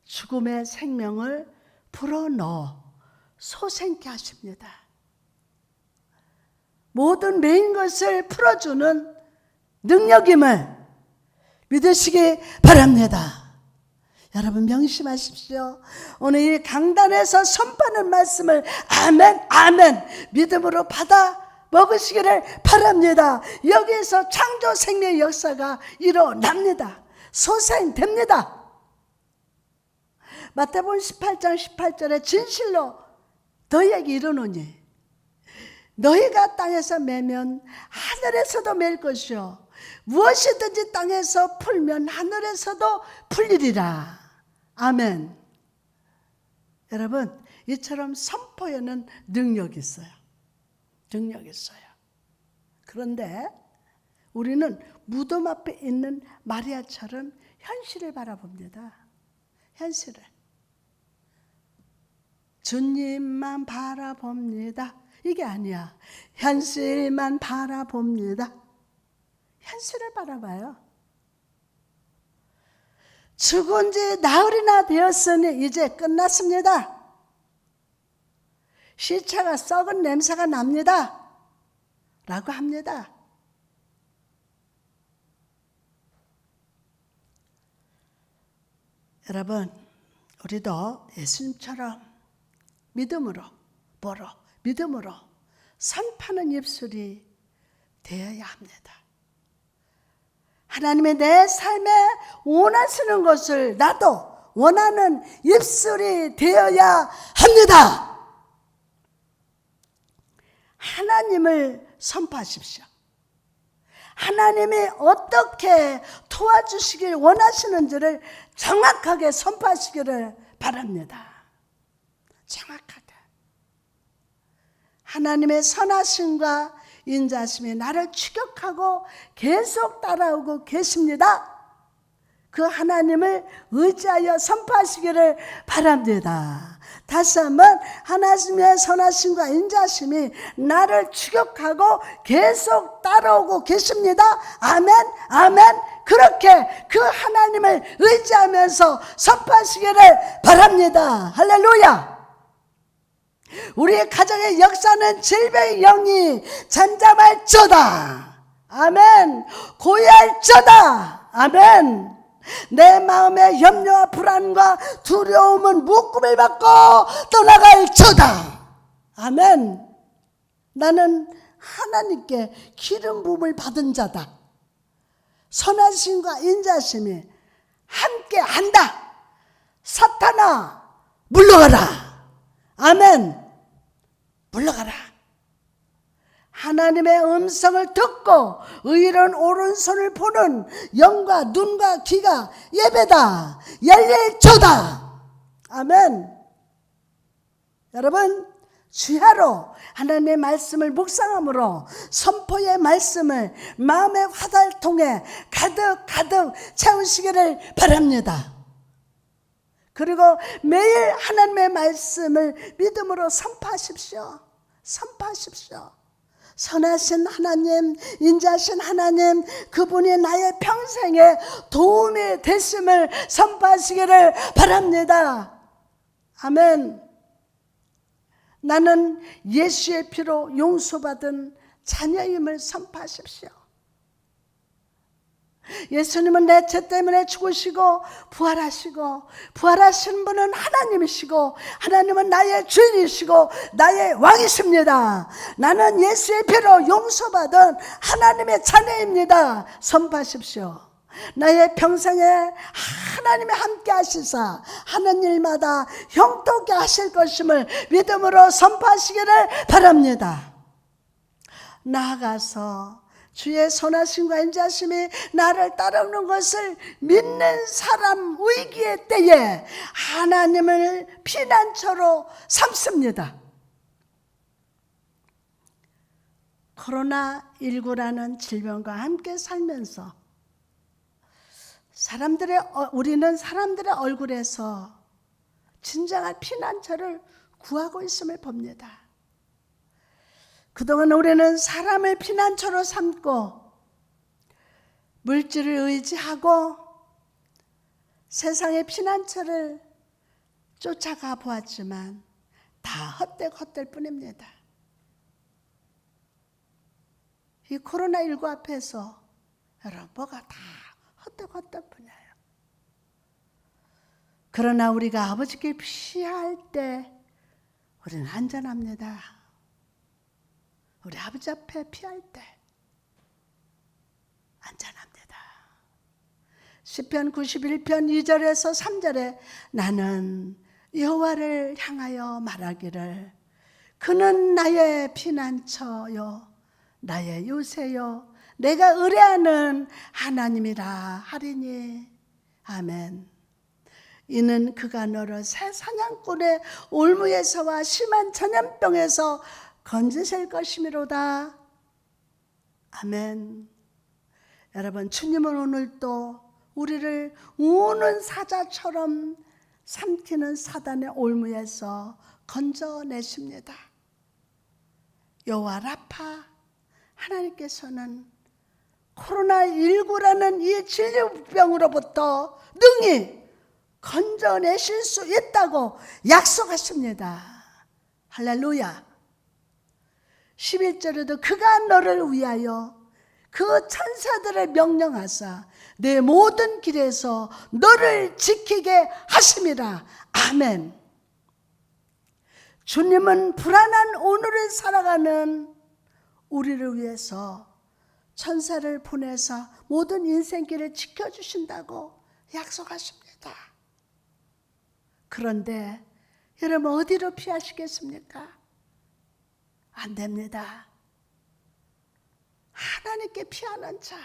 죽음의 생명을 불어넣어 소생케 하십니다. 모든 매인 것을 풀어주는 능력임을 믿으시기 바랍니다. 여러분 명심하십시오. 오늘 이 강단에서 선포하는 말씀을 아멘 아멘 믿음으로 받아 먹으시기를 바랍니다. 여기에서 창조 생명의 역사가 일어납니다. 소생됩니다. 마태복음 18장 18절에 진실로 너희에게 이르노니 너희가 땅에서 매면 하늘에서도 맬 것이요 무엇이든지 땅에서 풀면 하늘에서도 풀리리라. 아멘. 여러분, 이처럼 선포에는 능력이 있어요. 능력이 있어요. 그런데 우리는 무덤 앞에 있는 마리아처럼 현실을 바라봅니다. 현실을. 주님만 바라봅니다. 이게 아니야. 현실만 바라봅니다. 현실을 바라봐요. 죽은 지 나흘이나 되었으니 이제 끝났습니다. 시체가 썩은 냄새가 납니다. 라고 합니다. 여러분, 우리도 예수님처럼 믿음으로 보러 믿음으로 선포하는 입술이 되어야 합니다. 하나님의 내 삶에 원하시는 것을 나도 원하는 입술이 되어야 합니다. 하나님을 선포하십시오. 하나님이 어떻게 도와주시길 원하시는지를 정확하게 선포하시기를 바랍니다. 정확하게. 하나님의 선하심과 인자심이 나를 추격하고 계속 따라오고 계십니다. 그 하나님을 의지하여 선포하시기를 바랍니다. 다시 한번 하나님의 선하심과 인자심이 나를 추격하고 계속 따라오고 계십니다. 아멘, 아멘. 그렇게 그 하나님을 의지하면서 선포하시기를 바랍니다. 할렐루야. 우리 가정의 역사는 질병의 영이 잠잠할저다. 아멘. 고요할저다. 아멘. 내 마음의 염려와 불안과 두려움은 묶음을 받고 떠나갈저다. 아멘. 나는 하나님께 기름 부음을 받은 자다. 선하심과 인자심이 함께 한다. 사탄아 물러가라. 아멘. 물러가라. 하나님의 음성을 듣고 의로운 오른손을 보는 영과 눈과 귀가 예배다. 열릴저다. 아멘. 여러분, 주야로 하나님의 말씀을 묵상함으로 선포의 말씀을 마음의 화살통에 가득 채우시기를 바랍니다. 그리고 매일 하나님의 말씀을 믿음으로 선포하십시오. 선포하십시오. 선하신 하나님, 인자하신 하나님, 그분이 나의 평생에 도움이 되심을 선포하시기를 바랍니다. 아멘. 나는 예수의 피로 용서받은 자녀임을 선포하십시오. 예수님은 내 죄 때문에 죽으시고 부활하시고 부활하신 분은 하나님이시고 하나님은 나의 주인이시고 나의 왕이십니다. 나는 예수의 피로 용서받은 하나님의 자녀입니다. 선포하십시오. 나의 평생에 하나님이 함께 하시사 하는 일마다 형통케 하실 것임을 믿음으로 선포하시기를 바랍니다. 나아가서 주의 선하심과 인자심이 나를 따르는 것을 믿는 사람 위기의 때에 하나님을 피난처로 삼습니다. 코로나19라는 질병과 함께 살면서 우리는 사람들의 얼굴에서 진정한 피난처를 구하고 있음을 봅니다. 그동안 우리는 사람을 피난처로 삼고 물질을 의지하고 세상의 피난처를 쫓아가 보았지만 다 헛될 뿐입니다. 이 코로나19 앞에서 여러분 뭐가 다 헛될 뿐이에요. 그러나 우리가 아버지께 피할 때 우리는 안전합니다. 우리 아버지 앞에 피할 때 안전합니다. 시편 91편 2절에서 3절에 나는 여호와를 향하여 말하기를 그는 나의 피난처요 나의 요새요 내가 의뢰하는 하나님이라 하리니. 아멘. 이는 그가 너를 새 사냥꾼의 올무에서와 심한 전염병에서 건지실 것이미로다. 아멘. 여러분, 주님은 오늘도 우리를 우는 사자처럼 삼키는 사단의 올무에서 건져내십니다. 여호와 라파, 하나님께서는 코로나19라는 이 질병으로부터 능히 건져내실 수 있다고 약속하십니다. 할렐루야. 11절에도 그가 너를 위하여 그 천사들을 명령하사 내 모든 길에서 너를 지키게 하심이라. 아멘. 주님은 불안한 오늘을 살아가는 우리를 위해서 천사를 보내서 모든 인생길을 지켜주신다고 약속하십니다. 그런데 여러분 어디로 피하시겠습니까? 안 됩니다. 하나님께 피하는 자,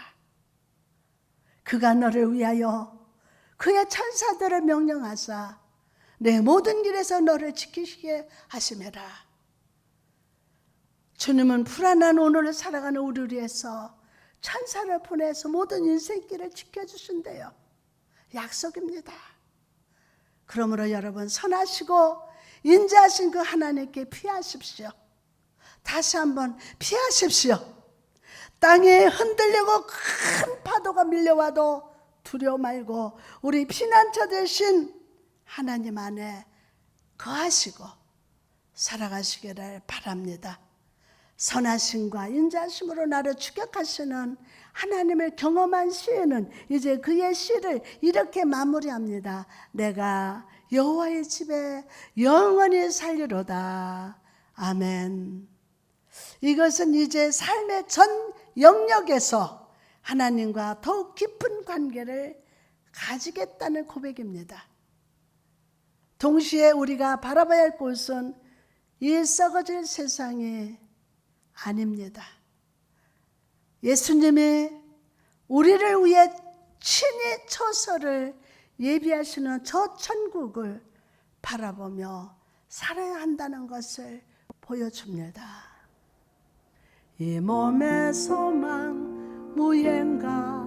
그가 너를 위하여 그의 천사들을 명령하사 내 모든 길에서 너를 지키시게 하심이라. 주님은 불안한 오늘을 살아가는 우리를 위해서 천사를 보내서 모든 인생길을 지켜주신대요. 약속입니다. 그러므로 여러분 선하시고 인자하신 그 하나님께 피하십시오. 다시 한번 피하십시오. 땅에 흔들리고 큰 파도가 밀려와도 두려워 말고 우리 피난처 되신 하나님 안에 거하시고 살아가시기를 바랍니다. 선하심과 인자심으로 나를 추격하시는 하나님을 경험한 시인은 이제 그의 시를 이렇게 마무리합니다. 내가 여호와의 집에 영원히 살리로다. 아멘. 이것은 이제 삶의 전 영역에서 하나님과 더욱 깊은 관계를 가지겠다는 고백입니다. 동시에 우리가 바라봐야 할 곳은 이 썩어질 세상이 아닙니다. 예수님이 우리를 위해 친히 처소를 예비하시는 저 천국을 바라보며 살아야 한다는 것을 보여줍니다. 이 몸의 소망 무행가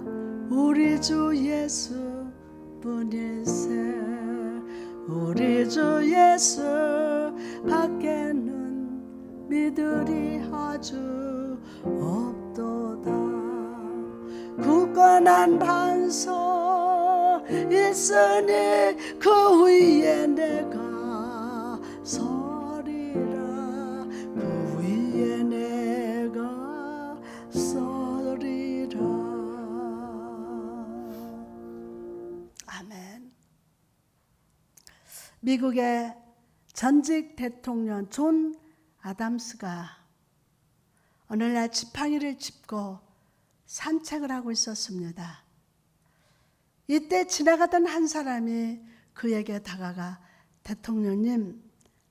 우리 주 예수 뿐일세. 우리 주 예수 밖에는 믿으리 아주 없도다. 굳건한 반석 있으니 그 위에 내가 서리라. 그 위에 내가 서리라. 아멘. 미국의 전직 대통령 존 아담스가 오늘날 지팡이를 짚고 산책을 하고 있었습니다. 이때 지나가던 한 사람이 그에게 다가가 대통령님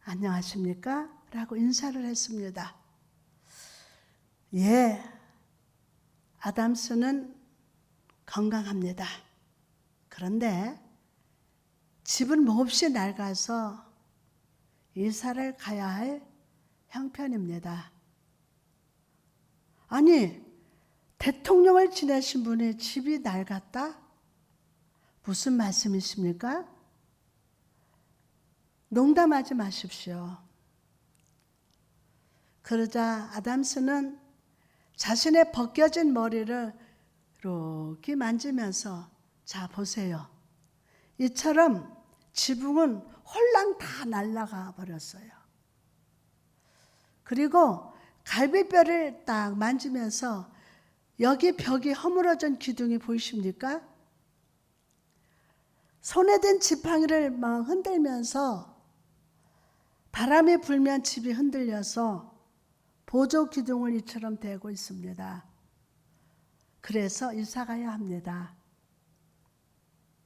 안녕하십니까? 라고 인사를 했습니다. 예, 아담스는 건강합니다. 그런데 집은 몹시 낡아서 이사를 가야 할 형편입니다. 아니, 대통령을 지내신 분이 집이 낡았다? 무슨 말씀이십니까? 농담하지 마십시오. 그러자 아담스는 자신의 벗겨진 머리를 이렇게 만지면서 자 보세요. 이처럼 지붕은 홀랑 다 날아가 버렸어요. 그리고 갈비뼈를 딱 만지면서 여기 벽이 허물어진 기둥이 보이십니까? 손에 든 지팡이를 막 흔들면서 바람이 불면 집이 흔들려서 보조 기둥을 이처럼 대고 있습니다. 그래서 이사 가야 합니다.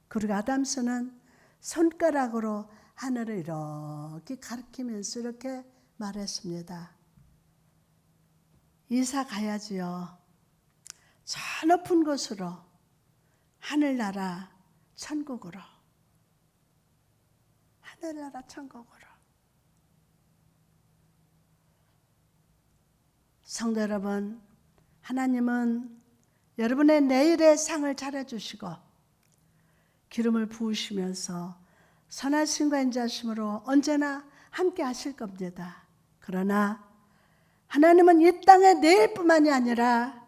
그리고 아담스는 손가락으로 하늘을 이렇게 가리키면서 이렇게 말했습니다. 이사 가야지요. 저 높은 곳으로, 하늘나라 천국으로. 하늘나라 천국으로. 성도 여러분, 하나님은 여러분의 내일의 상을 차려주시고 기름을 부으시면서 선하심과 인자심으로 언제나 함께 하실 겁니다. 그러나 하나님은 이 땅의 내일뿐만이 아니라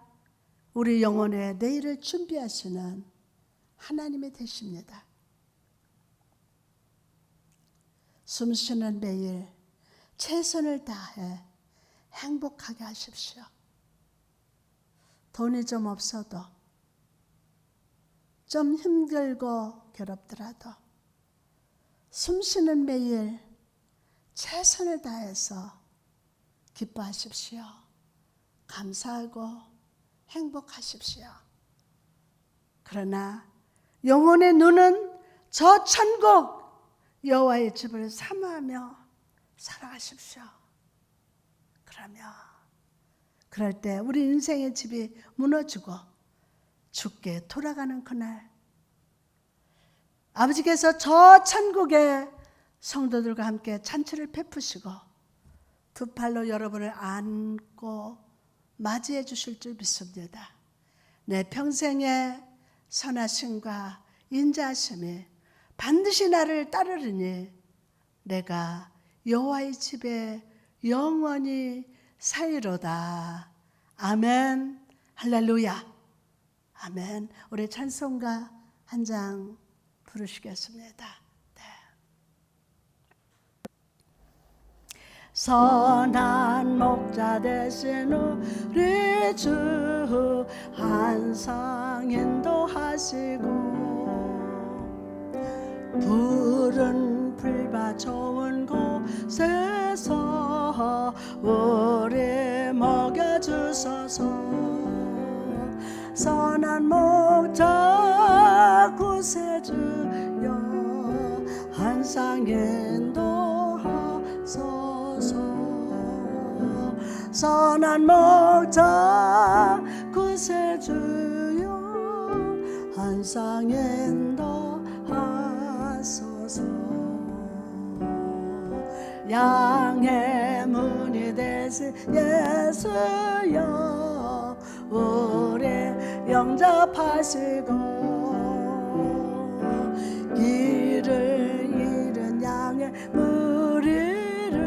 우리 영혼의 내일을 준비하시는 하나님이 되십니다. 숨쉬는 매일 최선을 다해 행복하게 하십시오. 돈이 좀 없어도, 좀 힘들고 괴롭더라도 숨쉬는 매일 최선을 다해서 기뻐하십시오. 감사하고 행복하십시오. 그러나 영혼의 눈은 저 천국 여호와의 집을 사모하며 살아가십시오. 그럴 때 우리 인생의 집이 무너지고 죽게 돌아가는 그날, 아버지께서 저 천국에 성도들과 함께 잔치를 베푸시고 두 팔로 여러분을 안고 맞이해 주실 줄 믿습니다. 내 평생의 선하심과 인자하심이 반드시 나를 따르리니 내가 여호와의 집에 영원히 살리로다. 아멘. 할렐루야. 아멘. 우리 찬송가 한 장 부르시겠습니다. 네. 선한 목자 되신 우리 주 항상 인도하시고 푸른 풀밭 좋은 곳에서 우리 먹여주소서. 선한 목자 구세주여 항상 인도하소서. 선한 목자 구세주여 항상 인도하소서. 양의 문이 되신 예수여 우리 영접하시고 길을 잃은 양의 무리를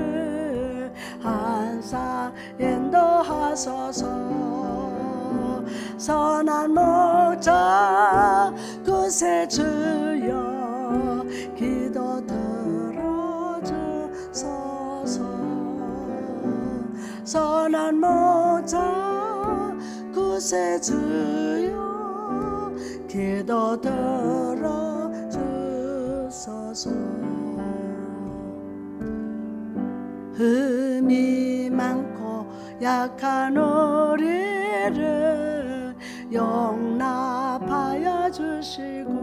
항상 인도하소서. 선한 목자 구세주여 기도 들어주소서. 선한 목자 구세주여 기도 들어주소서. 흠이 많고 약한 우리를 용납하여 주시고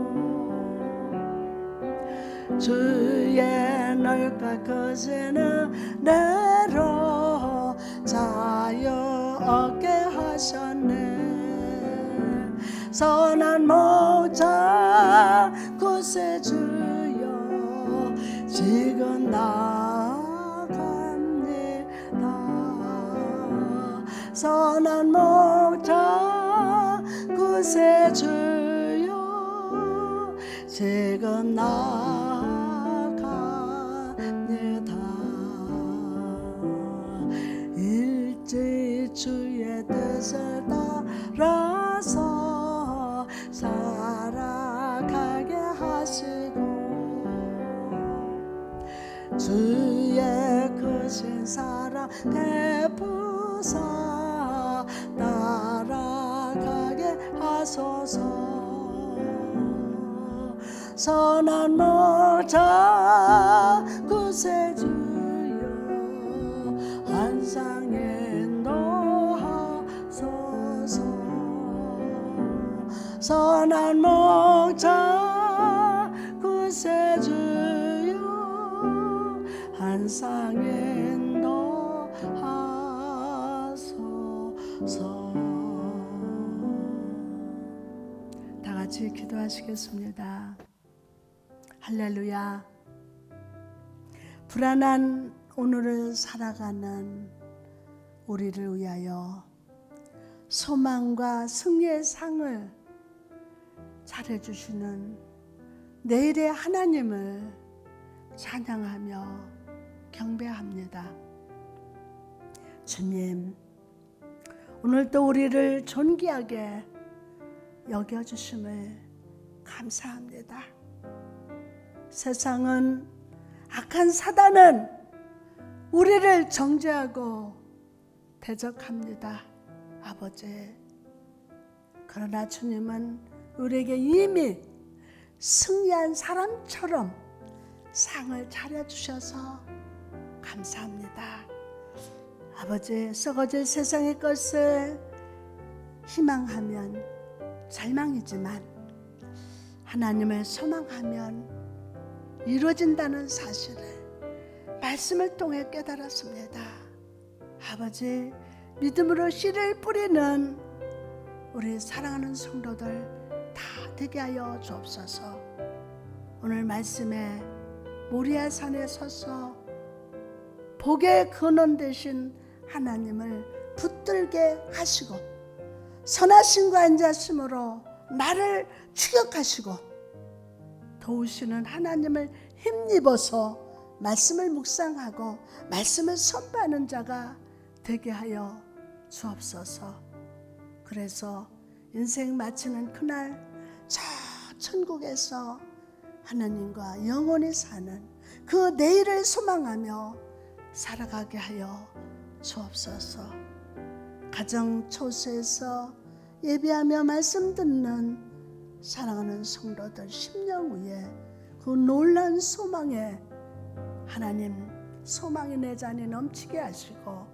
주의 넓고 크시는 내로 자유 얻게 하셨네. 선한 목자 구세주여 지금 나아갑니다. 선한 목자 구세주여 지금 나아갑니다. 일제히 주의 뜻을 따라서 살아가게 하시고 주의 크신 사랑 베푸사 따라가게 하소서. 선한 목자 구세주여 항상 인도하소서. 선한 목자 구세주여 항상 인도하소서. 하소서. 다 같이 기도하시겠습니다. 할렐루야. 불안한 오늘을 살아가는 우리를 위하여 소망과 승리의 상을 차려주시는 내일의 하나님을 찬양하며 경배합니다. 주님, 오늘도 우리를 존귀하게 여겨주심을 감사합니다. 세상은, 악한 사단은 우리를 정죄하고 대적합니다. 아버지, 그러나 주님은 우리에게 이미 승리한 사람처럼 상을 차려주셔서 감사합니다. 아버지, 썩어질 세상의 것을 희망하면 절망이지만 하나님을 소망하면 이루어진다는 사실을 말씀을 통해 깨달았습니다. 아버지, 믿음으로 씨를 뿌리는 우리 사랑하는 성도들 다 되게 하여 주옵소서. 오늘 말씀에 모리아 산에 서서 복의 근원 되신 하나님을 붙들게 하시고 선하심과 인자심으로 나를 추격하시고 도우시는 하나님을 힘입어서 말씀을 묵상하고 말씀을 선포하는 자가 되게 하여 주옵소서. 그래서 인생 마치는 그날 저 천국에서 하나님과 영원히 사는 그 내일을 소망하며 살아가게 하여 주옵소서. 가정 초소에서 예배하며 말씀 듣는 사랑하는 성도들 10년 후에 그 놀라운 소망에 하나님 소망이 내 잔에 넘치게 하시고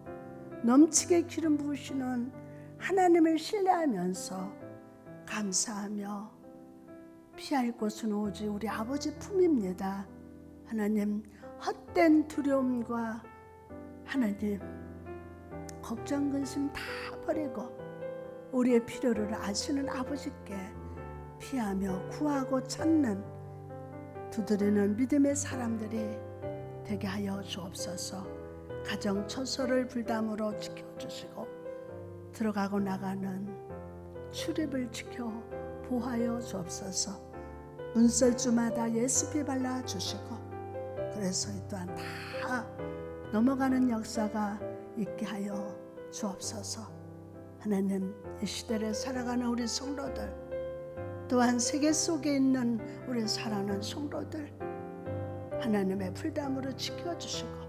넘치게 기름 부으시는 하나님을 신뢰하면서 감사하며 피할 곳은 오직 우리 아버지 품입니다. 하나님, 헛된 두려움과 하나님 걱정 근심 다 버리고 우리의 필요를 아시는 아버지께 피하며 구하고 찾는 두드리는 믿음의 사람들이 되게 하여 주옵소서. 가정 처소를 불담으로 지켜주시고 들어가고 나가는 출입을 지켜 보호하여 주옵소서. 문설주마다 예수피 발라주시고 그래서 이 또한 다 넘어가는 역사가 있게 하여 주옵소서. 하나님, 이 시대를 살아가는 우리 성도들 또한 세계 속에 있는 우리 사랑하는 성도들 하나님의 풀담으로 지켜주시고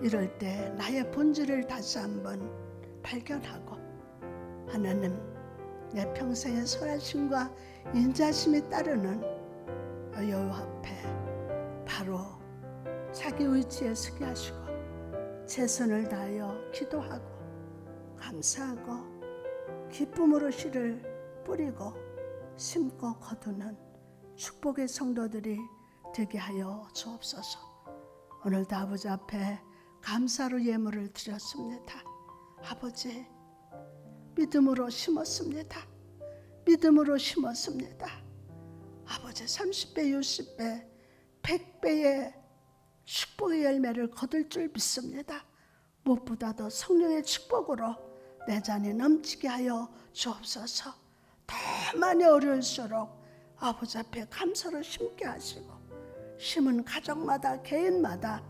이럴 때 나의 본질을 다시 한번 발견하고 하나님, 내 평생의 선하심과 인자심이 따르는 여호와 앞에 바로 자기 의지에 서게 하시고 최선을 다하여 기도하고 감사하고 기쁨으로 씨를 뿌리고 심고 거두는 축복의 성도들이 되게 하여 주옵소서. 오늘도 아버지 앞에 감사로 예물을 드렸습니다. 아버지, 믿음으로 심었습니다. 믿음으로 심었습니다. 아버지, 30배, 60배, 100배의 축복의 열매를 거둘 줄 믿습니다. 무엇보다도 성령의 축복으로 내 잔에 넘치게 하여 주옵소서. 더 많이 어려울수록 아버지 앞에 감사로 심게 하시고 심은 가정마다 개인마다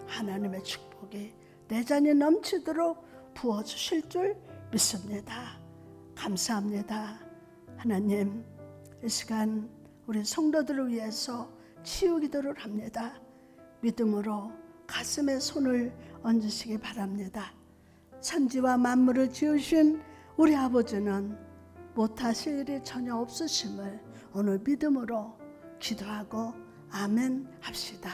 하나님의 축복이 내 잔에 넘치도록 부어주실 줄 믿습니다. 감사합니다. 하나님, 이 시간 우리 성도들을 위해서 치유 기도를 합니다. 믿음으로 가슴에 손을 얹으시기 바랍니다. 천지와 만물을 지으신 우리 아버지는 못하실 일이 전혀 없으심을 오늘 믿음으로 기도하고 아멘 합시다.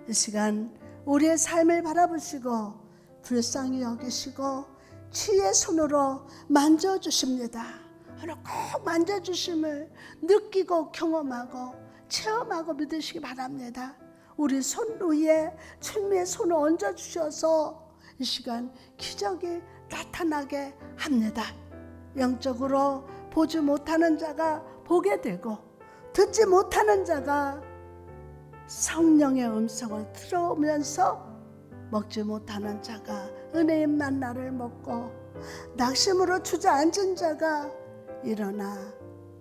이 시간 우리의 삶을 바라보시고 불쌍히 여기시고 치유의 손으로 만져주십니다. 오늘 꼭 만져주심을 느끼고 경험하고 체험하고 믿으시기 바랍니다. 우리 손 위에 주님의 손을 얹어주셔서 이 시간 기적이 나타나게 합니다. 영적으로 보지 못하는 자가 보게 되고 듣지 못하는 자가 성령의 음성을 들어오면서 먹지 못하는 자가 은혜의 만나를 먹고 낙심으로 주저앉은 자가 일어나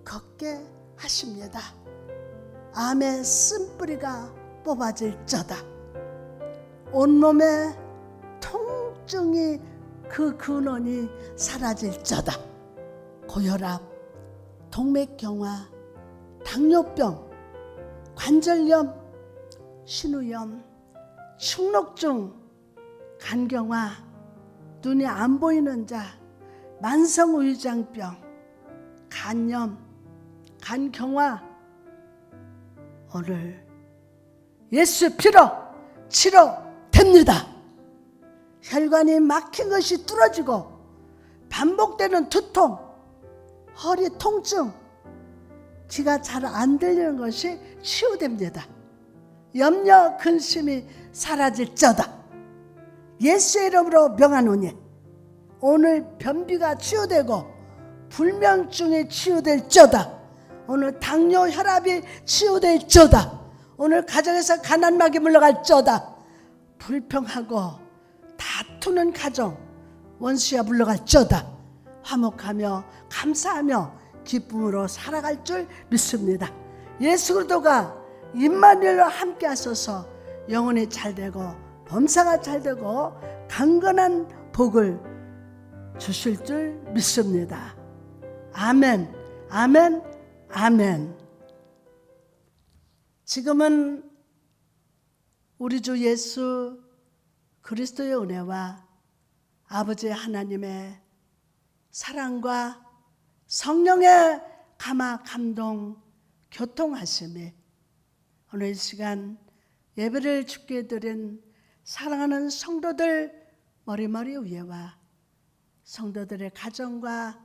걷게 하십니다. 암의 쓴뿌리가 뽑아질저다. 온몸에 통증이 그 근원이 사라질저다. 고혈압, 동맥경화, 당뇨병, 관절염, 신우염, 축농증, 간경화, 눈이 안 보이는 자, 만성의장병, 간염, 간경화, 오늘 예수의 피로 치료됩니다. 혈관이 막힌 것이 뚫어지고 반복되는 두통, 허리 통증, 귀가 잘 안 들리는 것이 치유됩니다. 염려, 근심이 사라질저다. 예수의 이름으로 명하노니 오늘 변비가 치유되고 불면증이 치유될저다. 오늘 당뇨, 혈압이 치유될저다. 오늘 가정에서 가난막이 물러갈저다. 불평하고 다투는 가정 원수야 물러갈저다. 화목하며 감사하며 기쁨으로 살아갈 줄 믿습니다. 예수 그리스도가 임마누엘과 함께 하셔서 영혼이 잘되고 범사가 잘되고 강건한 복을 주실 줄 믿습니다. 아멘, 아멘, 아멘. 지금은 우리 주 예수 그리스도의 은혜와 아버지 하나님의 사랑과 성령의 감화 감동 교통하심이 오늘 이 시간 예배를 주께 드린 사랑하는 성도들 머리머리 위에와 성도들의 가정과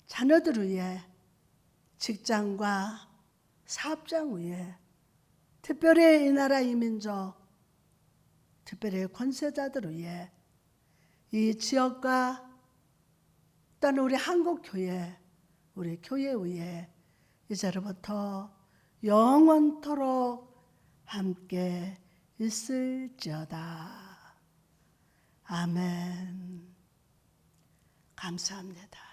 자녀들 위에 직장과 사업장 위에 특별히 이 나라 이민족 특별히 권세자들 위에 이 지역과 또한 우리 한국교회 우리 교회 위에 이제로부터 영원토록 함께 있을지어다. 아멘. 감사합니다.